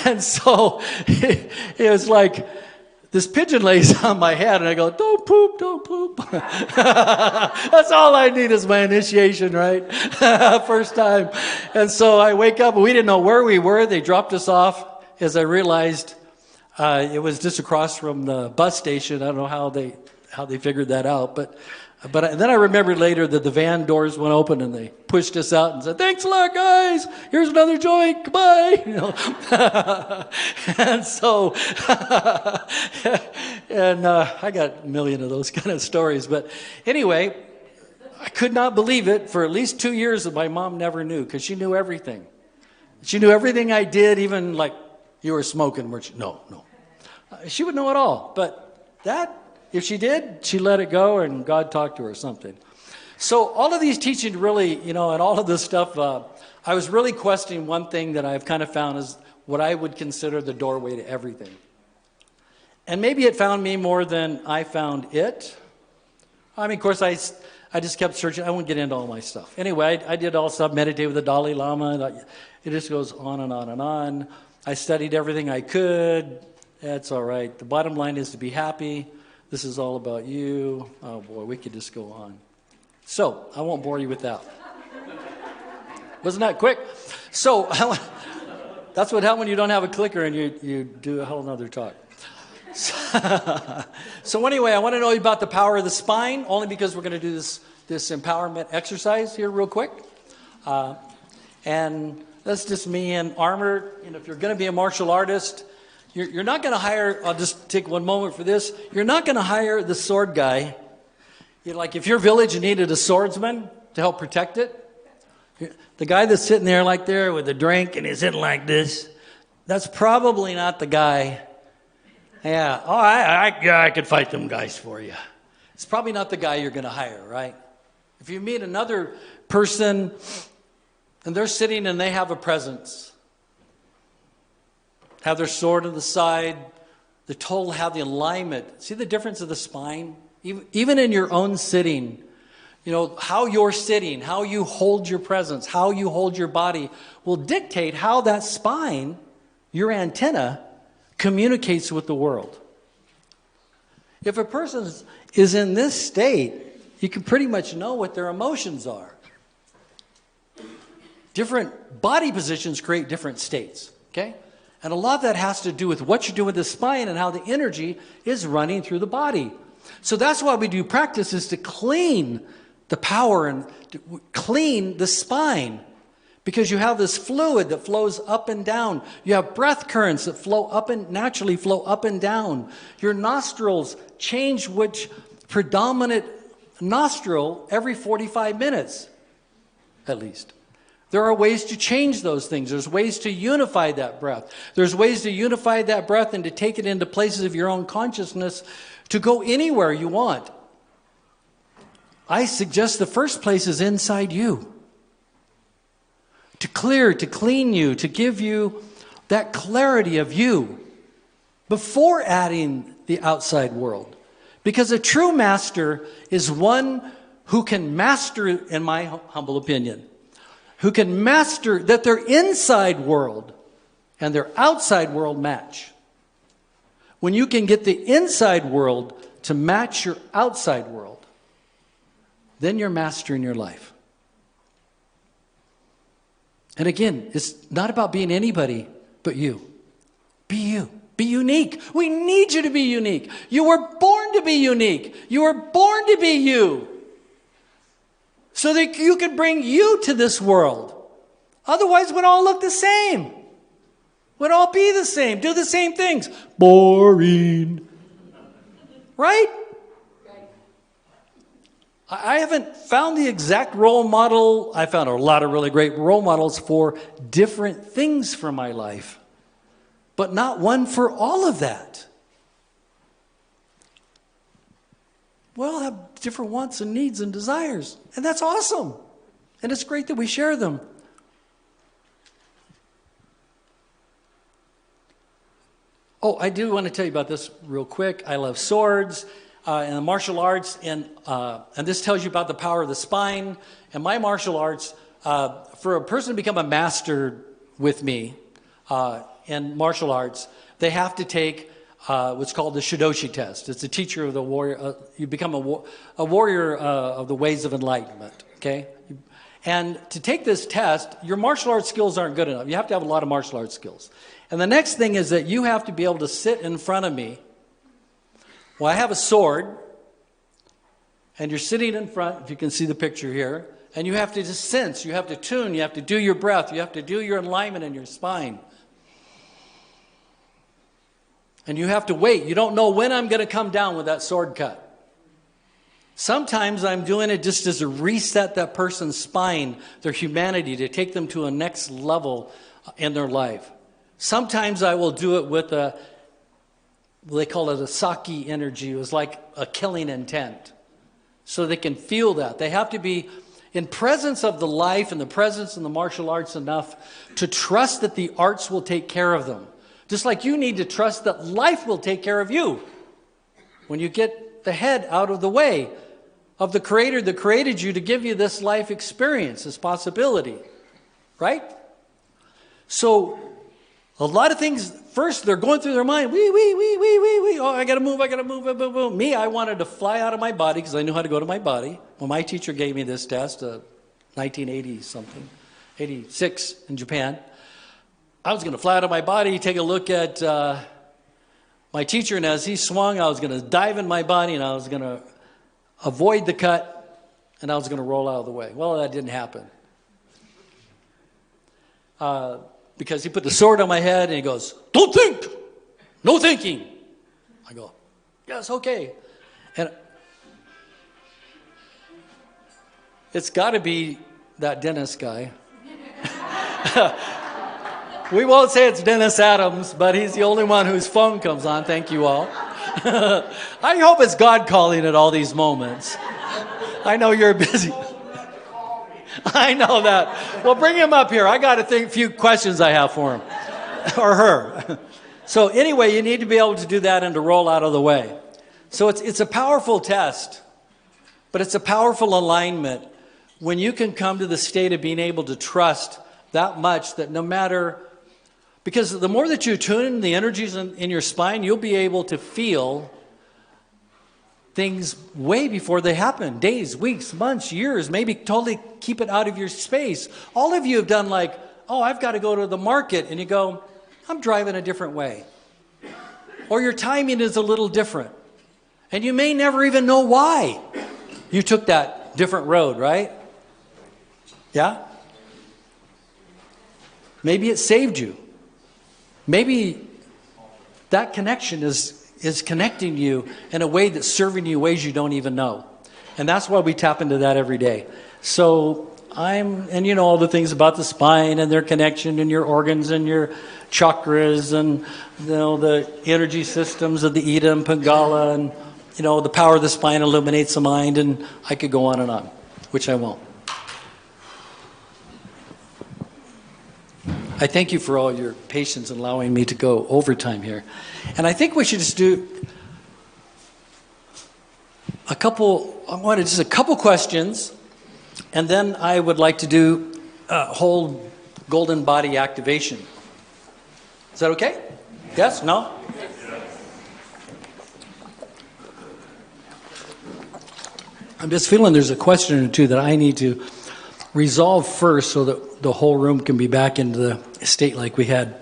And so it was like this pigeon lays on my head, and I go, don't poop. That's all I need is my initiation, right? First time. And so I wake up, and we didn't know where we were. They dropped us off. As I realized, it was just across from the bus station. I don't know how they figured that out, but then I remembered later that the van doors went open and they pushed us out and said, "Thanks a lot, guys. Here's another joint. Goodbye." And so, I got a million of those kind of stories. But anyway, I could not believe it. For at least 2 years, that my mom never knew, because she knew everything. She knew everything I did, even like you were smoking. No. She would know it all. But that, if she did, she let it go, and God talked to her or something. So all of these teachings really, and all of this stuff, I was really questioning one thing that I've kind of found is what I would consider the doorway to everything. And maybe it found me more than I found it. I mean, of course, I just kept searching. I won't get into all my stuff. Anyway, I did all stuff, meditate with the Dalai Lama. It just goes on and on and on. I studied everything I could. That's all right. The bottom line is to be happy. This is all about you. Oh, boy, we could just go on. So, I won't bore you with that. Wasn't that quick? So, that's what happens when you don't have a clicker and you do a whole nother talk. So anyway, I want to know about the power of the spine, only because we're going to do this empowerment exercise here real quick. And that's just me in armor. If you're going to be a martial artist, you're not going to hire, I'll just take one moment for this, you're not going to hire the sword guy. Like if your village needed a swordsman to help protect it, the guy that's sitting there like there with a drink and he's sitting like this, that's probably not the guy. Yeah, I could fight them guys for you. It's probably not the guy you're going to hire, right? If you meet another person and they're sitting and they have a presence, have their sword on the side, they're told how the alignment, see the difference of the spine? Even in your own sitting, how you're sitting, how you hold your presence, how you hold your body will dictate how that spine, your antenna, communicates with the world. If a person is in this state, you can pretty much know what their emotions are. Different body positions create different states, okay? And a lot of that has to do with what you're doing with the spine and how the energy is running through the body. So that's why we do practice, is to clean the power and to clean the spine. Because you have this fluid that flows up and down. You have breath currents that naturally flow up and down. Your nostrils change which predominant nostril every 45 minutes, at least. There are ways to change those things. There's ways to unify that breath. There's ways to unify that breath and to take it into places of your own consciousness to go anywhere you want. I suggest the first place is inside you. To clear, to clean you, to give you that clarity of you before adding the outside world. Because a true master is one who can master, in my humble opinion, who can master that their inside world and their outside world match. When you can get the inside world to match your outside world, then you're mastering your life. And again, it's not about being anybody but you. Be you. Be unique. We need you to be unique. You were born to be unique. You were born to be you. So that you can bring you to this world. Otherwise, we'd all look the same. We'd all be the same. Do the same things. Boring. Right? I haven't found the exact role model. I found a lot of really great role models for different things for my life, but not one for all of that. We all have different wants and needs and desires, and that's awesome. And it's great that we share them. Oh, I do want to tell you about this real quick. I love swords. And the martial arts, and this tells you about the power of the spine. And my martial arts, for a person to become a master with me in martial arts, they have to take what's called the Doshi test. It's a teacher of the warrior. You become a warrior of the ways of enlightenment. Okay, and to take this test, your martial arts skills aren't good enough. You have to have a lot of martial arts skills. And the next thing is that you have to be able to sit in front of me. Well, I have a sword, and you're sitting in front, if you can see the picture here, and you have to just sense, you have to tune, you have to do your breath, you have to do your alignment in your spine. And you have to wait. You don't know when I'm going to come down with that sword cut. Sometimes I'm doing it just as a reset that person's spine, their humanity, to take them to a next level in their life. Sometimes I will do it with they call it a Saki energy. It was like a killing intent. So they can feel that. They have to be in presence of the life and the presence in the martial arts enough to trust that the arts will take care of them. Just like you need to trust that life will take care of you. When you get the head out of the way of the Creator that created you to give you this life experience, this possibility. Right? So a lot of things, first they're going through their mind. Wee. Oh, I got to move. Me, I wanted to fly out of my body because I knew how to go to my body. When my teacher gave me this test, 1980-something, 86 in Japan, I was going to fly out of my body, take a look at my teacher, and as he swung, I was going to dive in my body, and I was going to avoid the cut, and I was going to roll out of the way. Well, that didn't happen. Because he put the sword on my head and he goes, "Don't think! No thinking!" I go, "Yes, okay." And it's got to be that Dennis guy. We won't say it's Dennis Adams, but he's the only one whose phone comes on. Thank you all. I hope it's God calling at all these moments. I know you're busy. I know that. Well, bring him up here. I got a few questions I have for him or her. So anyway, you need to be able to do that and to roll out of the way. So it's a powerful test, but it's a powerful alignment when you can come to the state of being able to trust that much that no matter, because the more that you tune in the energies in your spine, you'll be able to feel things way before they happen. Days, weeks, months, years, maybe totally keep it out of your space. All of you have done like, oh, I've got to go to the market. And you go, I'm driving a different way. Or your timing is a little different. And you may never even know why you took that different road, right? Yeah? Maybe it saved you. Maybe that connection is connecting you in a way that's serving you ways you don't even know. And that's why we tap into that every day. So and you know all the things about the spine and their connection and your organs and your chakras and you know the energy systems of the Ida and Pingala and you know the power of the spine illuminates the mind, and I could go on and on, which I won't. I thank you for all your patience in allowing me to go overtime here. And I think we should just do a couple questions, and then I would like to do a whole golden body activation. Is that okay? Yes? No? I'm just feeling there's a question or two that I need to resolve first so that the whole room can be back into the state like we had.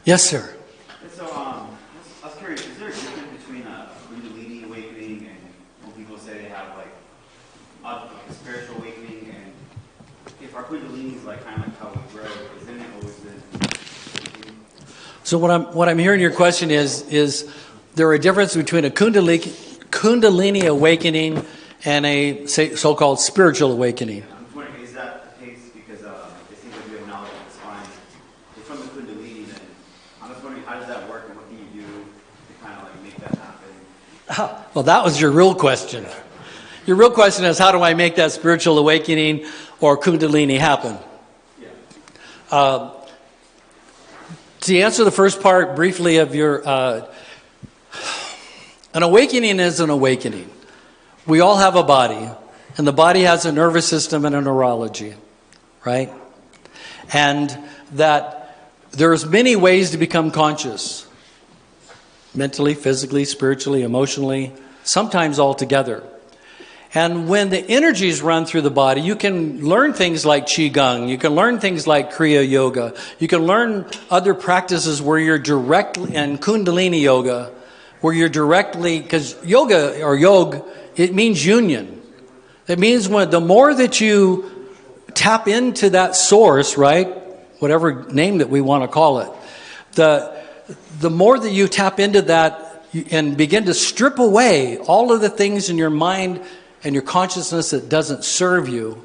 Yes, sir. So, I was curious, is there a difference between a Kundalini awakening and when people say they have like a spiritual awakening, and if our Kundalini is like kind of like how we grow, isn't it always been? So what I'm hearing your question is there a difference between a Kundalini awakening and a so-called spiritual awakening? I'm just wondering, is that the case? Because it seems like we have knowledge of the spine. If from the Kundalini, then I'm just wondering, how does that work, and what can you do to kind of like make that happen? Well, that was your real question. Your real question is, how do I make that spiritual awakening or Kundalini happen? Yeah. To answer the first part briefly of your, an awakening is an awakening. We all have a body, and the body has a nervous system and a neurology, right? And that there's many ways to become conscious. Mentally, physically, spiritually, emotionally, sometimes all together. And when the energies run through the body, you can learn things like Qigong. You can learn things like Kriya Yoga. You can learn other practices where you're directly, and Kundalini Yoga, where you're directly, because yoga or yog, it means union. It means the more that you tap into that source, right, whatever name that we want to call it, the more that you tap into that and begin to strip away all of the things in your mind and your consciousness that doesn't serve you,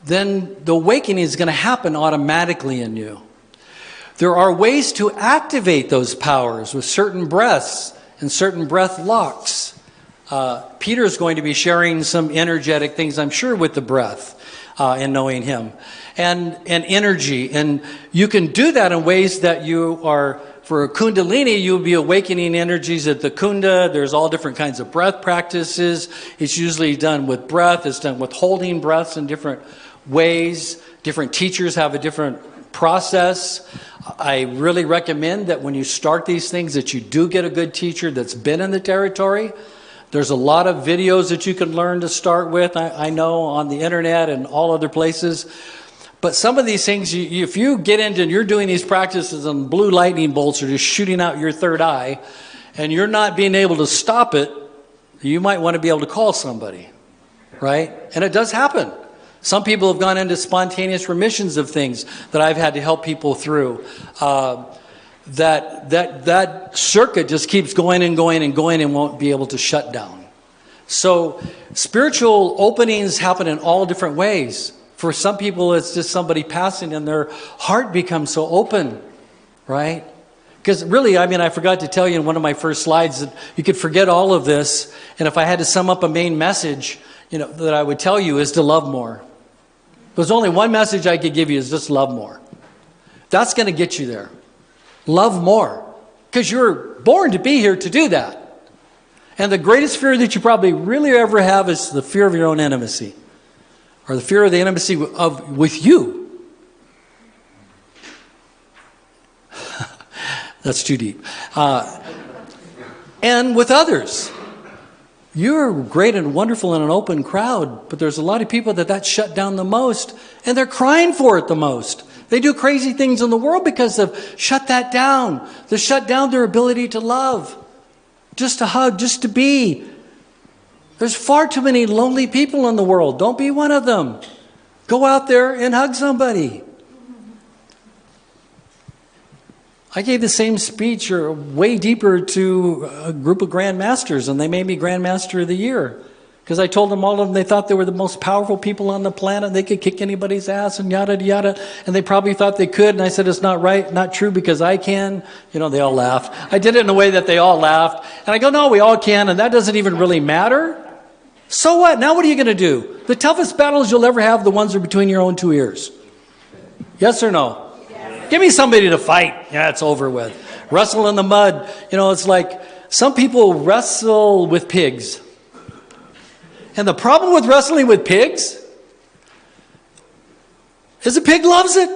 then the awakening is going to happen automatically in you. There are ways to activate those powers with certain breaths and certain breath locks. Peter's going to be sharing some energetic things, I'm sure, with the breath in knowing him. And energy. And you can do that in ways that you are, for a Kundalini, you'll be awakening energies at the Kunda. There's all different kinds of breath practices. It's usually done with breath. It's done with holding breaths in different ways. Different teachers have a different process. I really recommend that when you start these things that you do get a good teacher that's been in the territory. There's a lot of videos that you can learn to start with, I know, on the internet and all other places. But some of these things, if you get into and you're doing these practices and blue lightning bolts are just shooting out your third eye, and you're not being able to stop it, you might want to be able to call somebody, right? And it does happen. Some people have gone into spontaneous remissions of things that I've had to help people through. That circuit just keeps going and going and going and won't be able to shut down. So spiritual openings happen in all different ways. For some people, it's just somebody passing and their heart becomes so open, right? Because really, I forgot to tell you in one of my first slides that you could forget all of this. And if I had to sum up a main message, that I would tell you is to love more. There's only one message I could give you, is just love more. That's going to get you there. Love more. Because you're born to be here to do that. And the greatest fear that you probably really ever have is the fear of your own intimacy. Or the fear of the intimacy with you. That's too deep. And with others. You're great and wonderful in an open crowd, but there's a lot of people that shut down the most, and they're crying for it the most. They do crazy things in the world because they've shut that down. They've shut down their ability to love, just to hug, just to be. There's far too many lonely people in the world. Don't be one of them. Go out there and hug somebody. I gave the same speech, or way deeper, to a group of grandmasters, and they made me Grandmaster of the Year. Because I told them, all of them, they thought they were the most powerful people on the planet. They could kick anybody's ass and yada, yada. And they probably thought they could. And I said, it's not right, not true, because I can. They all laughed. I did it in a way that they all laughed. And I go, no, we all can, and that doesn't even really matter. So what? Now what are you going to do? The toughest battles you'll ever have, the ones that are between your own two ears. Yes or no? Give me somebody to fight. Yeah, it's over with. Wrestle in the mud. It's like some people wrestle with pigs. And the problem with wrestling with pigs is the pig loves it.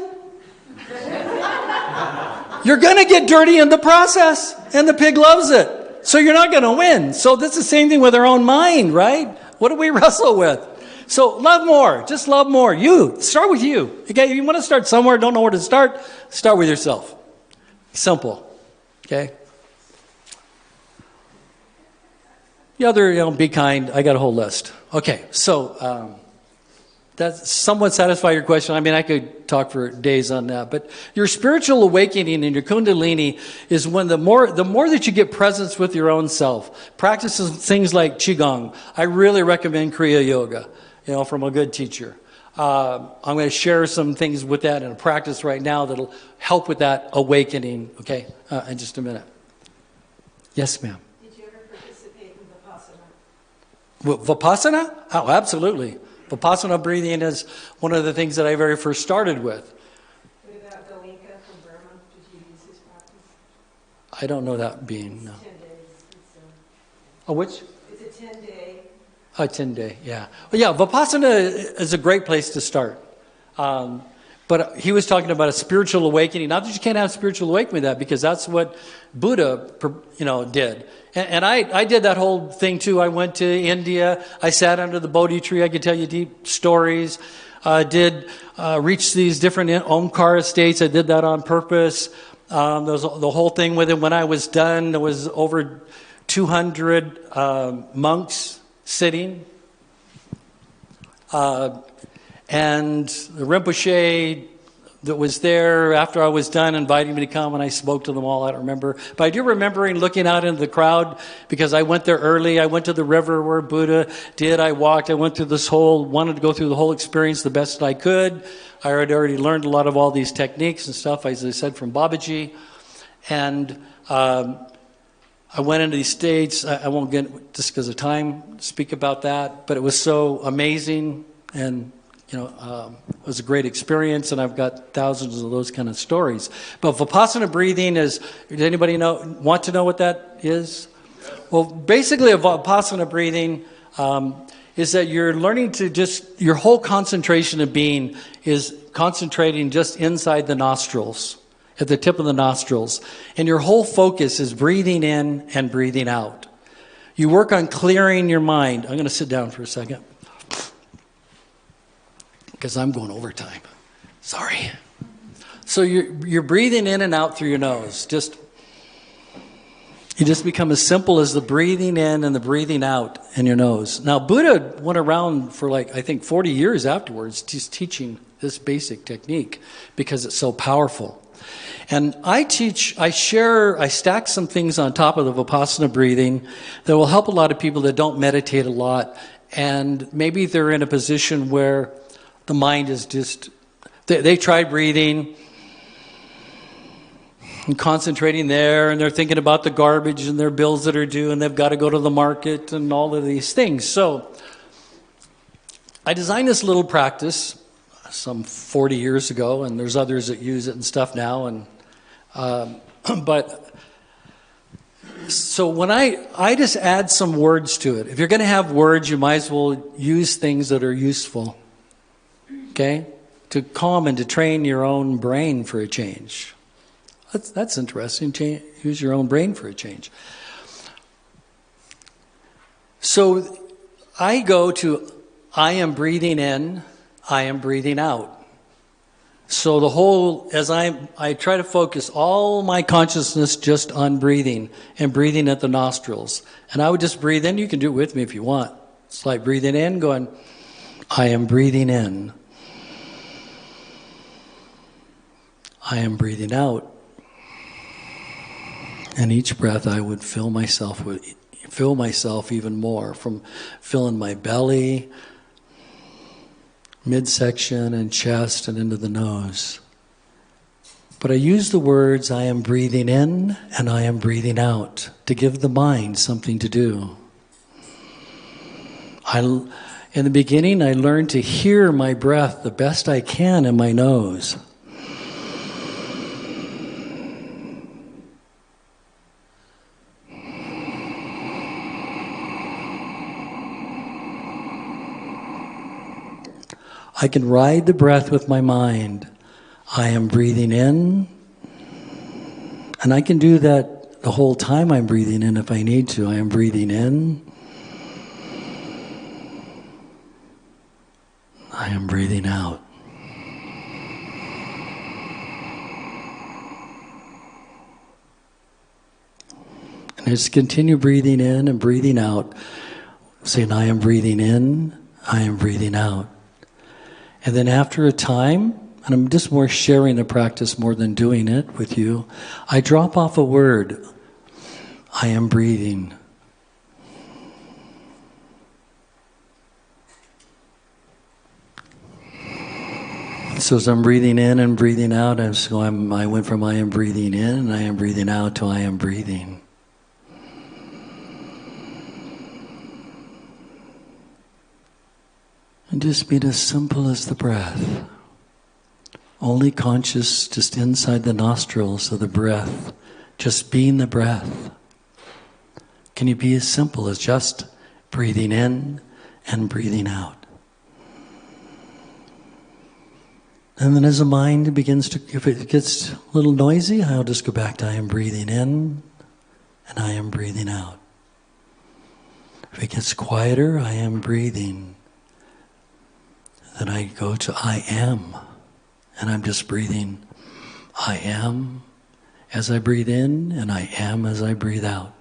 You're going to get dirty in the process, and the pig loves it. So you're not going to win. So that's the same thing with our own mind, right? What do we wrestle with? So love more. Just love more. You. Start with you. Okay? If you want to start somewhere, don't know where to start with yourself. Simple. Okay? The other, be kind. I got a whole list. Okay, so that somewhat satisfy your question. I mean, I could talk for days on that. But your spiritual awakening and your kundalini is when the more that you get presence with your own self. Practices things like qigong. I really recommend Kriya Yoga, from a good teacher. I'm going to share some things with that in a practice right now that'll help with that awakening, okay, in just a minute. Yes, ma'am. Did you ever participate in Vipassana? Vipassana? Oh, absolutely. Vipassana breathing is one of the things that I very first started with. What about Donk from Burma? Did you use his practice? I don't know that being, no. It's 10 days. Oh, which? It's a 10-day. A 10-day, yeah. Well, yeah, Vipassana is a great place to start. But he was talking about a spiritual awakening. Not that you can't have spiritual awakening with that, because that's what Buddha, did. And I did that whole thing too. I went to India. I sat under the Bodhi tree. I could tell you deep stories. Did reach these different Omkara states. I did that on purpose. There was the whole thing with it. When I was done, there was over 200 monks sitting. And the Rinpoche that was there after I was done invited me to come, and I spoke to them all. I don't remember. But I do remember looking out into the crowd, because I went there early. I went to the river where Buddha did. I walked. I went through wanted to go through the whole experience the best I could. I had already learned a lot of all these techniques and stuff, as I said, from Babaji. And I went into these states. I won't get, just because of time, speak about that. But it was so amazing, and it was a great experience, and I've got thousands of those kind of stories. But Vipassana breathing does anybody want to know what that is? Well, basically, a Vipassana breathing is that you're learning to your whole concentration of being is concentrating just inside the nostrils, at the tip of the nostrils. And your whole focus is breathing in and breathing out. You work on clearing your mind. I'm going to sit down for a second, because I'm going overtime. Sorry. So you're breathing in and out through your nose. You just become as simple as the breathing in and the breathing out in your nose. Now, Buddha went around for 40 years afterwards just teaching this basic technique, because it's so powerful. And I stack some things on top of the Vipassana breathing that will help a lot of people that don't meditate a lot, and maybe they're in a position where the mind is just, they tried breathing and concentrating there, and they're thinking about the garbage and their bills that are due, and they've got to go to the market and all of these things. So I designed this little practice some 40 years ago, and there's others that use it and stuff now. And but so when I just add some words to it. If you're going to have words, you might as well use things that are useful. Okay? To calm and to train your own brain for a change. That's interesting. Use your own brain for a change. So I go to, I am breathing in, I am breathing out. So I try to focus all my consciousness just on breathing and breathing at the nostrils. And I would just breathe in. You can do it with me if you want. It's like breathing in, going, I am breathing in. I am breathing out. And each breath I would fill myself even more, from filling my belly, midsection and chest and into the nose. But I use the words I am breathing in and I am breathing out to give the mind something to do. In the beginning, I learned to hear my breath the best I can in my nose. I can ride the breath with my mind. I am breathing in, and I can do that the whole time I'm breathing in if I need to. I am breathing in. I am breathing out. And just continue breathing in and breathing out, saying, I am breathing in, I am breathing out. And then after a time, and I'm just more sharing the practice more than doing it with you, I drop off a word. I am breathing. So as I'm breathing in and breathing out, I went from I am breathing in and I am breathing out to I am breathing. And just being as simple as the breath. Only conscious just inside the nostrils of the breath. Just being the breath. Can you be as simple as just breathing in and breathing out? And then as the mind begins to, if it gets a little noisy, I'll just go back to I am breathing in and I am breathing out. If it gets quieter, I am breathing. Then I go to I am, and I'm just breathing. I am as I breathe in, and I am as I breathe out.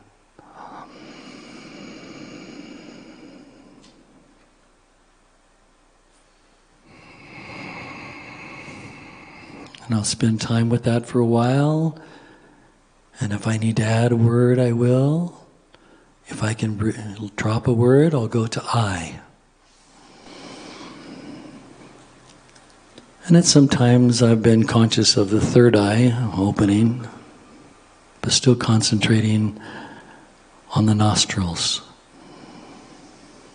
And I'll spend time with that for a while, and if I need to add a word, I will. If I can drop a word, I'll go to I. And at sometimes I've been conscious of the third eye opening, but still concentrating on the nostrils.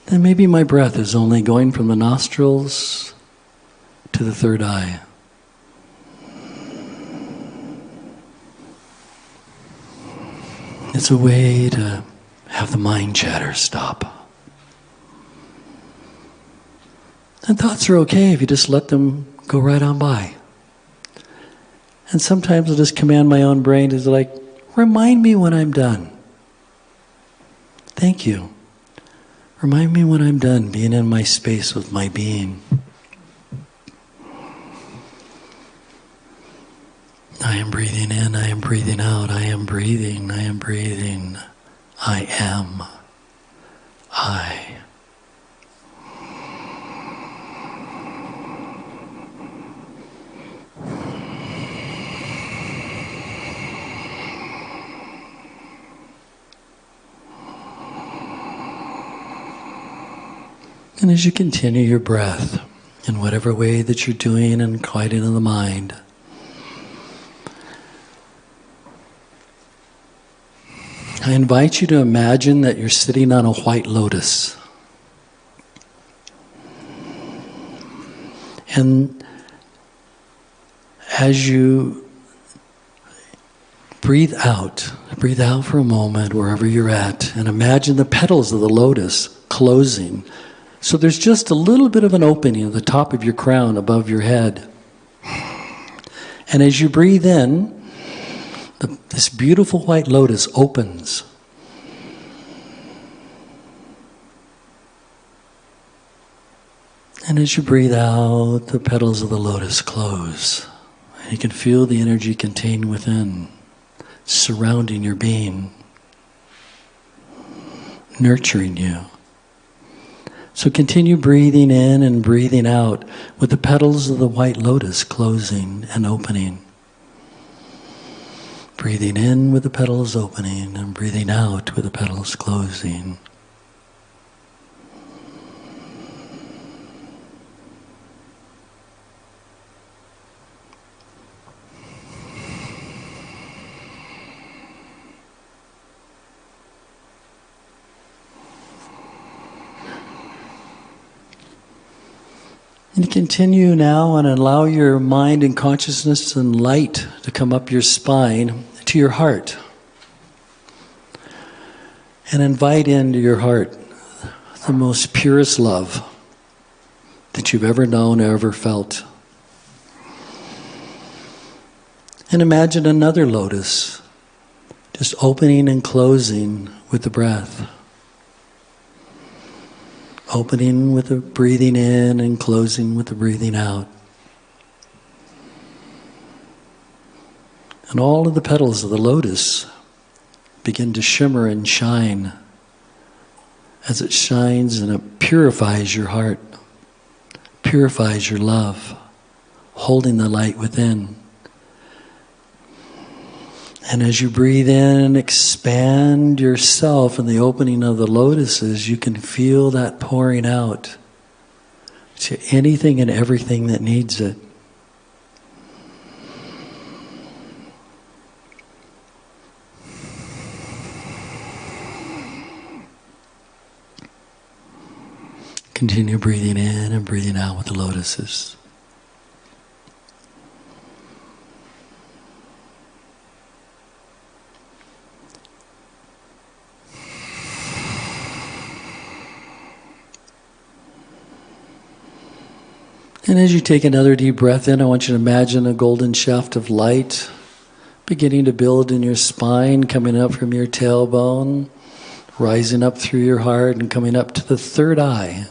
Then maybe my breath is only going from the nostrils to the third eye. It's a way to have the mind chatter stop. And thoughts are okay if you just let them go right on by. And sometimes I'll just command my own brain to like, remind me when I'm done. Thank you. Remind me when I'm done being in my space with my being. I am breathing in, I am breathing out, I am breathing, I am breathing. I am. I. And as you continue your breath, in whatever way that you're doing and quieting the mind, I invite you to imagine that you're sitting on a white lotus. And as you breathe out for a moment wherever you're at, and imagine the petals of the lotus closing. So there's just a little bit of an opening at the top of your crown above your head. And as you breathe in, this beautiful white lotus opens. And as you breathe out, the petals of the lotus close. And you can feel the energy contained within, surrounding your being, nurturing you. So continue breathing in and breathing out with the petals of the white lotus closing and opening. Breathing in with the petals opening and breathing out with the petals closing. And continue now and allow your mind and consciousness and light to come up your spine to your heart. And invite into your heart the most purest love that you've ever known or ever felt. And imagine another lotus just opening and closing with the breath. Opening with the breathing in and closing with the breathing out. And all of the petals of the lotus begin to shimmer and shine as it shines, and it purifies your heart, purifies your love, holding the light within. And as you breathe in and expand yourself in the opening of the lotuses, you can feel that pouring out to anything and everything that needs it. Continue breathing in and breathing out with the lotuses. And as you take another deep breath in, I want you to imagine a golden shaft of light beginning to build in your spine, coming up from your tailbone, rising up through your heart and coming up to the third eye.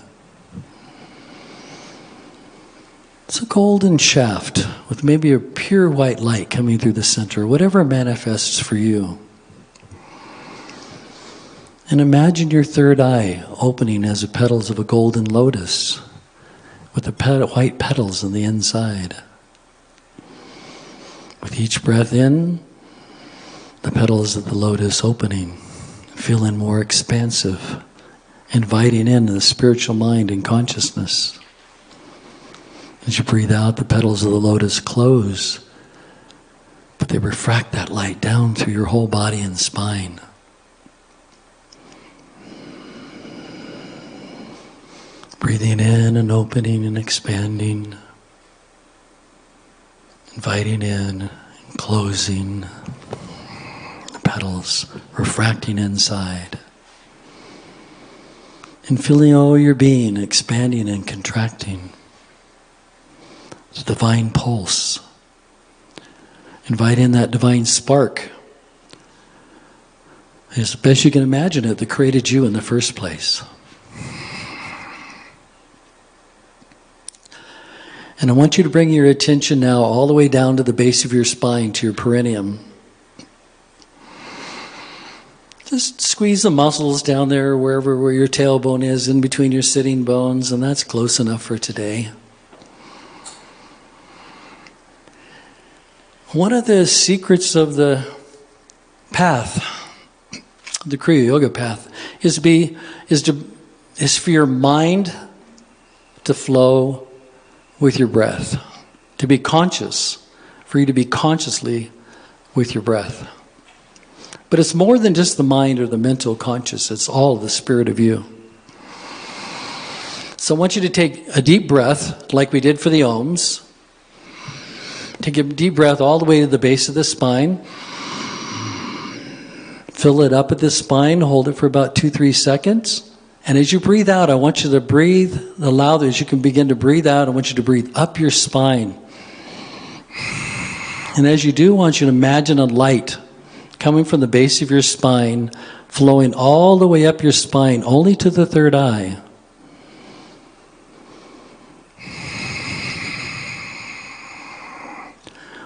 It's a golden shaft with maybe a pure white light coming through the center, whatever manifests for you. And imagine your third eye opening as the petals of a golden lotus with the white petals on the inside. With each breath in, the petals of the lotus opening, feeling more expansive, inviting in the spiritual mind and consciousness. As you breathe out, the petals of the lotus close, but they refract that light down through your whole body and spine. Breathing in and opening and expanding, inviting in and closing, the petals refracting inside. And feeling all your being expanding and contracting. The divine pulse. Invite in that divine spark. As best you can imagine it, that created you in the first place. And I want you to bring your attention now all the way down to the base of your spine, to your perineum. Just squeeze the muscles down there, where your tailbone is, in between your sitting bones, and that's close enough for today. One of the secrets of the path, the Kriya Yoga path, is for your mind to flow with your breath, to be conscious, for you to be consciously with your breath. But it's more than just the mind or the mental conscious, it's all the spirit of you. So I want you to take a deep breath, like we did for the Oms. Take a deep breath all the way to the base of the spine. Fill it up at the spine, hold it for about 2-3 seconds. And as you breathe out, I want you to breathe, allow as you can begin to breathe out, I want you to breathe up your spine. And as you do, I want you to imagine a light coming from the base of your spine, flowing all the way up your spine, only to the third eye.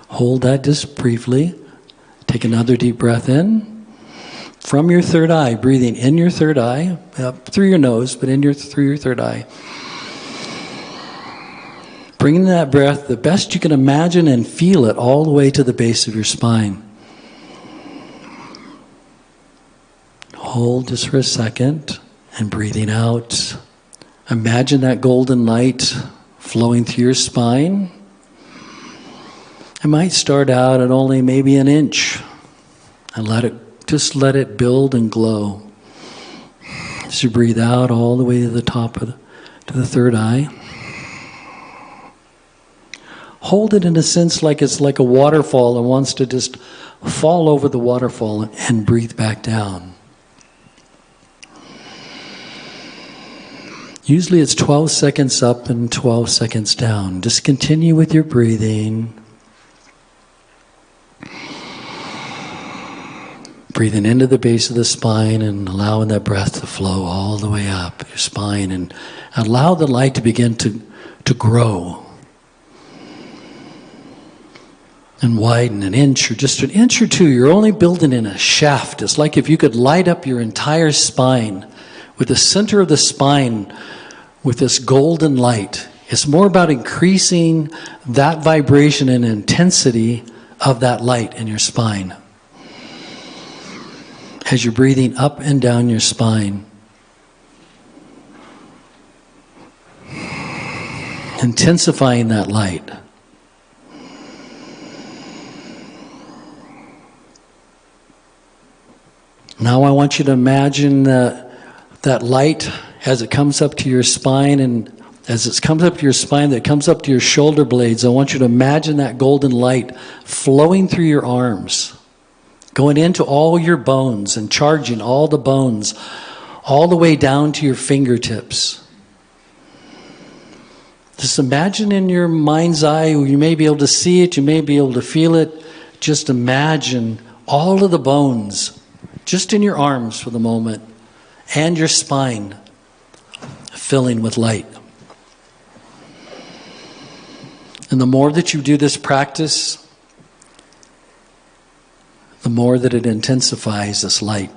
Hold that just briefly. Take another deep breath in. From your third eye, breathing in your third eye, up through your nose, but through your third eye. Bringing that breath the best you can imagine and feel it all the way to the base of your spine. Hold just for a second and breathing out. Imagine that golden light flowing through your spine. It might start out at only maybe an inch and let it build and glow. As you breathe out all the way to the top to the third eye. Hold it in a sense like it's like a waterfall and wants to just fall over the waterfall and breathe back down. Usually it's 12 seconds up and 12 seconds down. Just continue with your breathing. Breathing into the base of the spine and allowing that breath to flow all the way up your spine, and allow the light to begin to grow and widen an inch or just an inch or two. You're only building in a shaft. It's like if you could light up your entire spine with the center of the spine with this golden light. It's more about increasing that vibration and intensity of that light in your spine. As you're breathing up and down your spine, intensifying that light. Now I want you to imagine that light as it comes up to your spine, and as it comes up to your spine, that comes up to your shoulder blades. I want you to imagine that golden light flowing through your arms, going into all your bones and charging all the bones all the way down to your fingertips. Just imagine in your mind's eye, you may be able to see it, you may be able to feel it. Just imagine all of the bones just in your arms for the moment, and your spine filling with light. And the more that you do this practice, the more that it intensifies this light.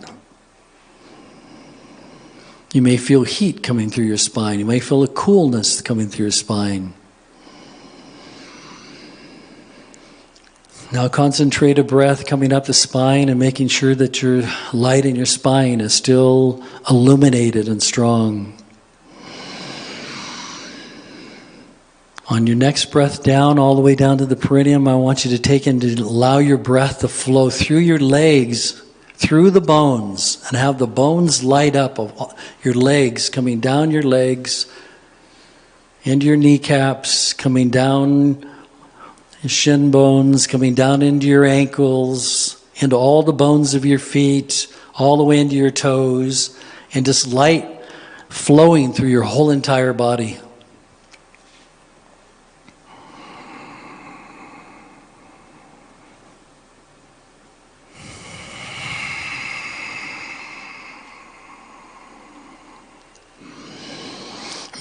You may feel heat coming through your spine. You may feel a coolness coming through your spine. Now concentrate a breath coming up the spine and making sure that your light in your spine is still illuminated and strong. On your next breath down, all the way down to the perineum, I want you to take and to allow your breath to flow through your legs, through the bones, and have the bones light up of your legs, coming down your legs, into your kneecaps, coming down your shin bones, coming down into your ankles, into all the bones of your feet, all the way into your toes, and just light flowing through your whole entire body.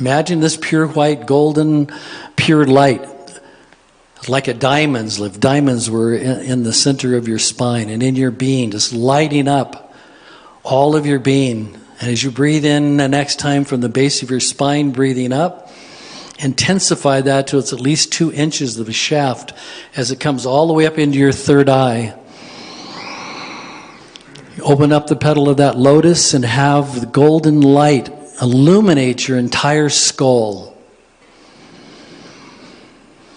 Imagine this pure white, golden, pure light, like a diamond's, if diamonds were in the center of your spine and in your being, just lighting up all of your being. And as you breathe in the next time from the base of your spine, breathing up, intensify that till it's at least 2 inches of a shaft as it comes all the way up into your third eye. You open up the petal of that lotus and have the golden light illuminate your entire skull.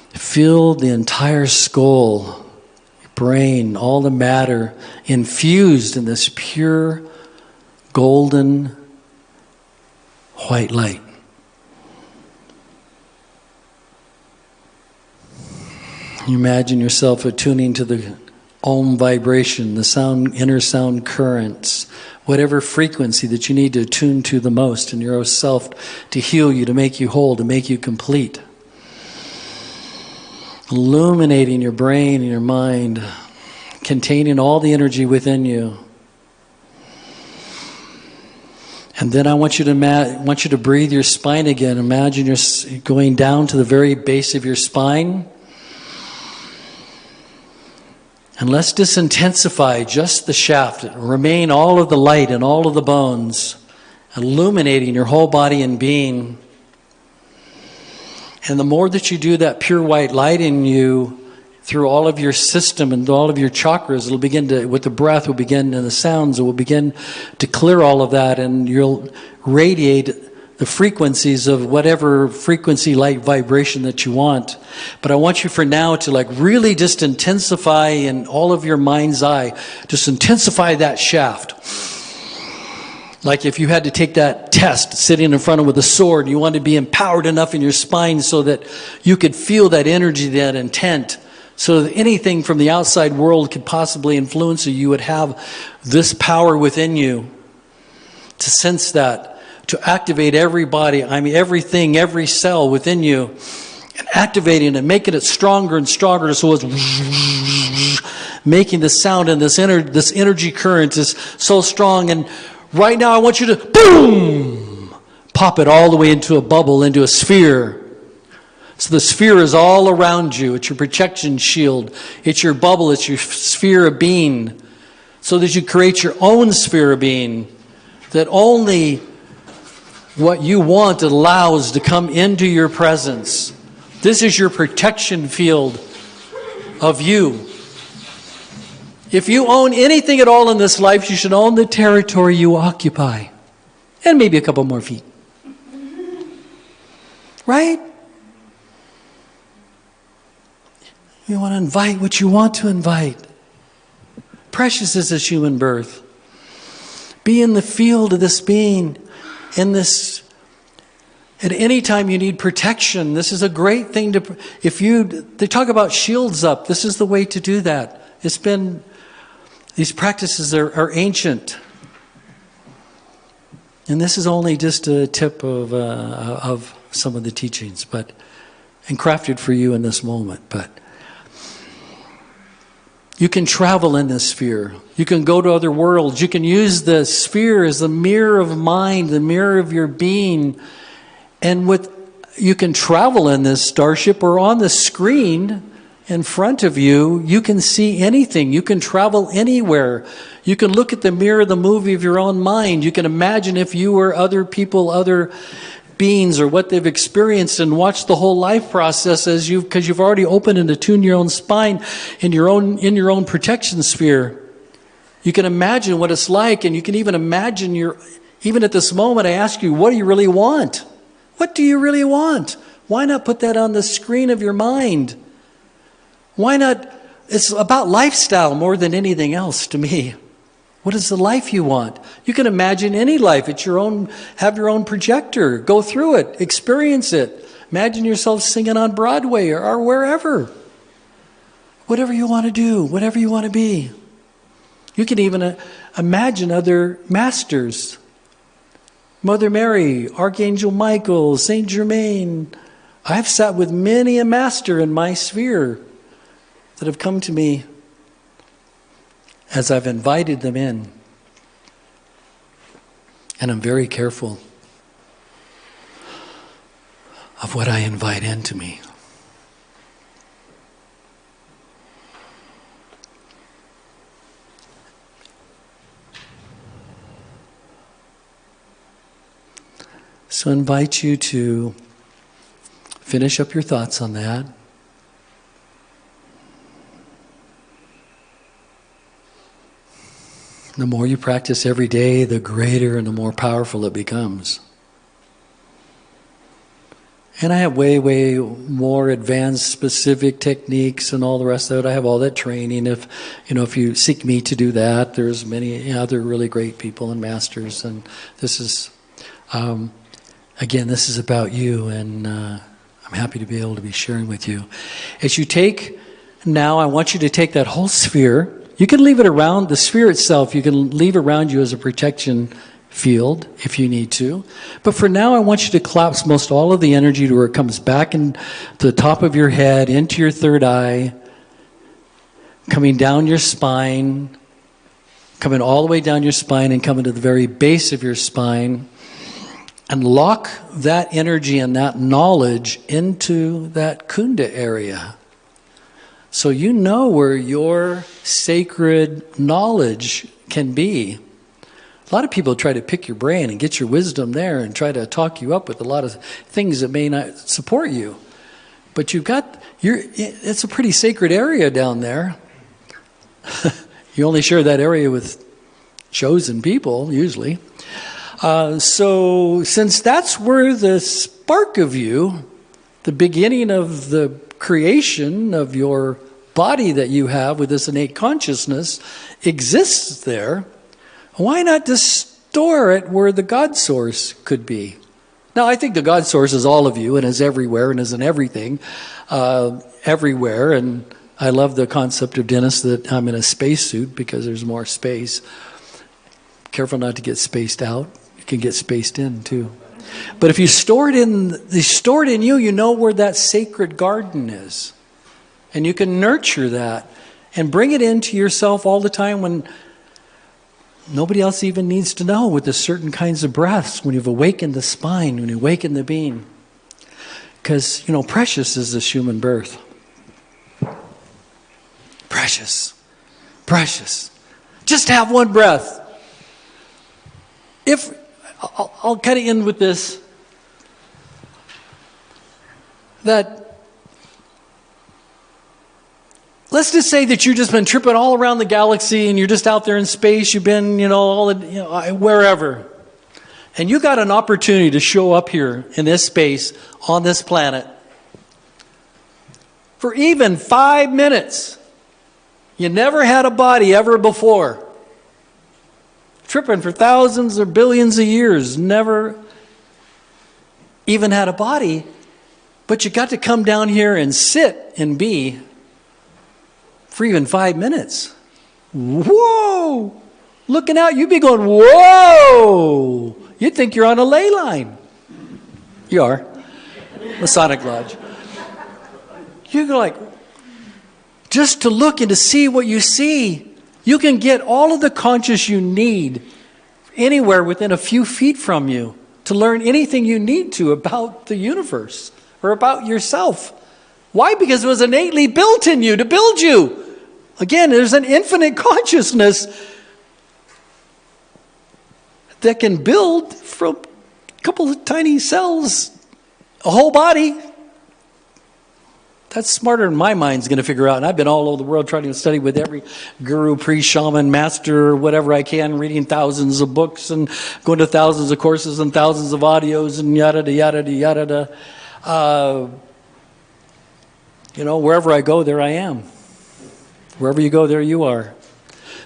Feel the entire skull, your brain, all the matter infused in this pure, golden, white light. You imagine yourself attuning to the Om vibration, the sound, inner sound currents, whatever frequency that you need to attune to the most in your own self to heal you, to make you whole, to make you complete. Illuminating your brain and your mind, containing all the energy within you. And then I want you to breathe your spine again. Imagine you're going down to the very base of your spine. And let's just intensify just the shaft. Remain all of the light and all of the bones, illuminating your whole body and being. And the more that you do that pure white light in you, through all of your system and all of your chakras, it'll begin to, with the breath, will begin, and the sounds, it will begin to clear all of that, and you'll radiate the frequencies of whatever frequency, light, vibration that you want. But I want you for now to really just intensify in all of your mind's eye, just intensify that shaft. Like if you had to take that test sitting in front of with a sword, you want to be empowered enough in your spine so that you could feel that energy, that intent, so that anything from the outside world could possibly influence you. You would have this power within you to sense that, to activate everybody, everything, every cell within you, and activating it, making it stronger and stronger, so it's making the sound, and this energy current is so strong. And right now I want you to, boom, pop it all the way into a bubble, into a sphere. So the sphere is all around you. It's your protection shield. It's your bubble. It's your sphere of being. So that you create your own sphere of being. That only what you want allows to come into your presence. This is your protection field of you. If you own anything at all in this life, you should own the territory you occupy. And maybe a couple more feet. Right? You want to invite what you want to invite. Precious is this human birth. Be in the field of this being. In this, at any time you need protection, this is a great thing to, they talk about shields up. This is the way to do that. These practices are ancient. And this is only just a tip of some of the teachings, and crafted for you in this moment. But you can travel in this sphere. You can go to other worlds. You can use the sphere as the mirror of mind, the mirror of your being. And you can travel in this starship, or on the screen in front of you, you can see anything. You can travel anywhere. You can look at the mirror of the movie of your own mind. You can imagine if you were other people, other beings, or what they've experienced, and watch the whole life process because you've already opened and attuned your own spine in your own protection sphere. You can imagine what it's like, and you can even imagine even at this moment, I ask you, what do you really want? What do you really want? Why not put that on the screen of your mind? Why not? It's about lifestyle more than anything else to me. What is the life you want? You can imagine any life. It's your own. Have your own projector. Go through it. Experience it. Imagine yourself singing on Broadway or wherever. Whatever you want to do. Whatever you want to be. You can even imagine other masters. Mother Mary, Archangel Michael, Saint Germain. I've sat with many a master in my sphere that have come to me as I've invited them in. And I'm very careful of what I invite into me. So I invite you to finish up your thoughts on that. The more you practice every day, the greater and the more powerful it becomes. And I have way, way more advanced specific techniques and all the rest of it. I have all that training. If you seek me to do that, there's many other really great people and masters. And this is, again, this is about you. And I'm happy to be able to be sharing with you. As you take, now I want you to take that whole sphere. You can leave it around, the sphere itself, you can leave around you as a protection field if you need to. But for now, I want you to collapse most all of the energy to where it comes back into the top of your head, into your third eye, coming down your spine, coming all the way down your spine and coming to the very base of your spine. And lock that energy and that knowledge into that kunda area. So you know where your sacred knowledge can be. A lot of people try to pick your brain and get your wisdom there and try to talk you up with a lot of things that may not support you. But it's a pretty sacred area down there. You only share that area with chosen people, usually. So since that's where the spark of you, the beginning of the creation of your body that you have with this innate consciousness exists there, why not just store it where the God source could be? Now, I think the God source is all of you and is everywhere and is in everything, everywhere. And I love the concept of Dennis that I'm in a spacesuit because there's more space. Careful not to get spaced out. You can get spaced in too. But if you store it in you, you know where that sacred garden is. And you can nurture that. and bring it into yourself all the time when nobody else even needs to know, with the certain kinds of breaths, when you've awakened the spine, when you awaken the being. Because, precious is this human birth. Precious. Precious. Just have one breath. I'll kind of end with this. That, let's just say that you've just been tripping all around the galaxy and you're just out there in space. You've been, wherever. And you got an opportunity to show up here in this space on this planet for even 5 minutes. You never had a body ever before. Tripping for thousands or billions of years. Never even had a body. But you got to come down here and sit and be for even 5 minutes. Whoa! Looking out, you'd be going, whoa! You'd think you're on a ley line. You are. Masonic Lodge. You go like, just to look and to see what you see, you can get all of the conscious you need anywhere within a few feet from you to learn anything you need to about the universe or about yourself. Why? Because it was innately built in you to build you. Again, there's an infinite consciousness that can build from a couple of tiny cells a whole body. That's smarter than my mind's going to figure out. And I've been all over the world trying to study with every guru, priest, shaman, master, whatever I can, reading thousands of books and going to thousands of courses and thousands of audios and yada, yada, yada, yada. Wherever I go, there I am. Wherever you go, there you are.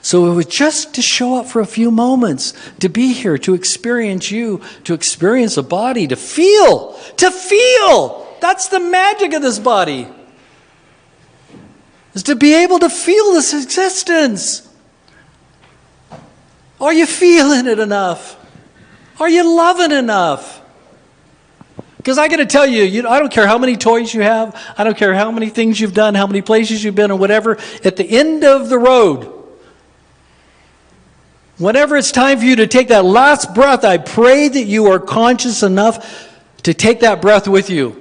So it was just to show up for a few moments, to be here, to experience you, to experience a body, to feel. That's the magic of this body. Is to be able to feel this existence. Are you feeling it enough? Are you loving enough? Because I got to tell you, I don't care how many toys you have. I don't care how many things you've done, how many places you've been or whatever. At the end of the road, whenever it's time for you to take that last breath, I pray that you are conscious enough to take that breath with you.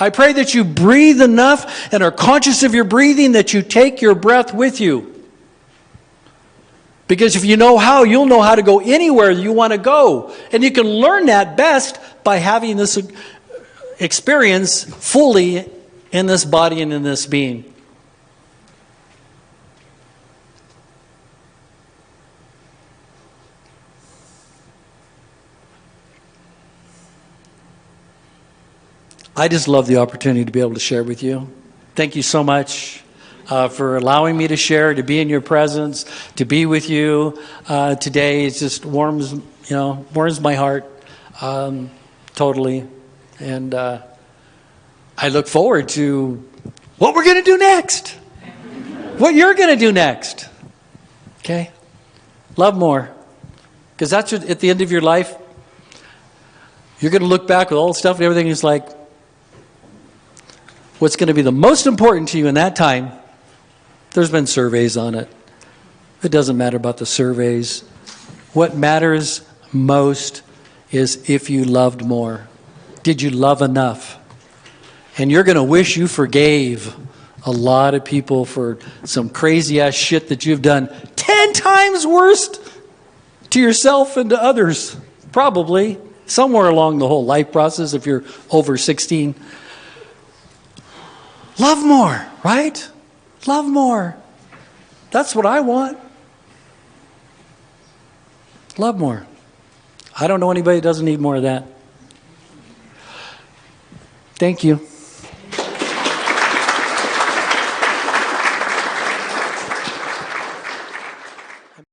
I pray that you breathe enough and are conscious of your breathing that you take your breath with you. Because if you know how, you'll know how to go anywhere you want to go. And you can learn that best by having this experience fully in this body and in this being. I just love the opportunity to be able to share with you. Thank you so much for allowing me to share, to be in your presence, to be with you today. It just warms my heart totally. And I look forward to what we're going to do next. What you're going to do next. Okay? Love more. Because that's what, at the end of your life, you're going to look back with all the stuff and everything. It's like, what's going to be the most important to you in that time, there's been surveys on it. It doesn't matter about the surveys. What matters most is if you loved more. Did you love enough? And you're going to wish you forgave a lot of people for some crazy ass shit that you've done 10 times worse to yourself and to others. Probably. Somewhere along the whole life process if you're over 16. Love more, right? Love more. That's what I want. Love more. I don't know anybody that doesn't need more of that. Thank you.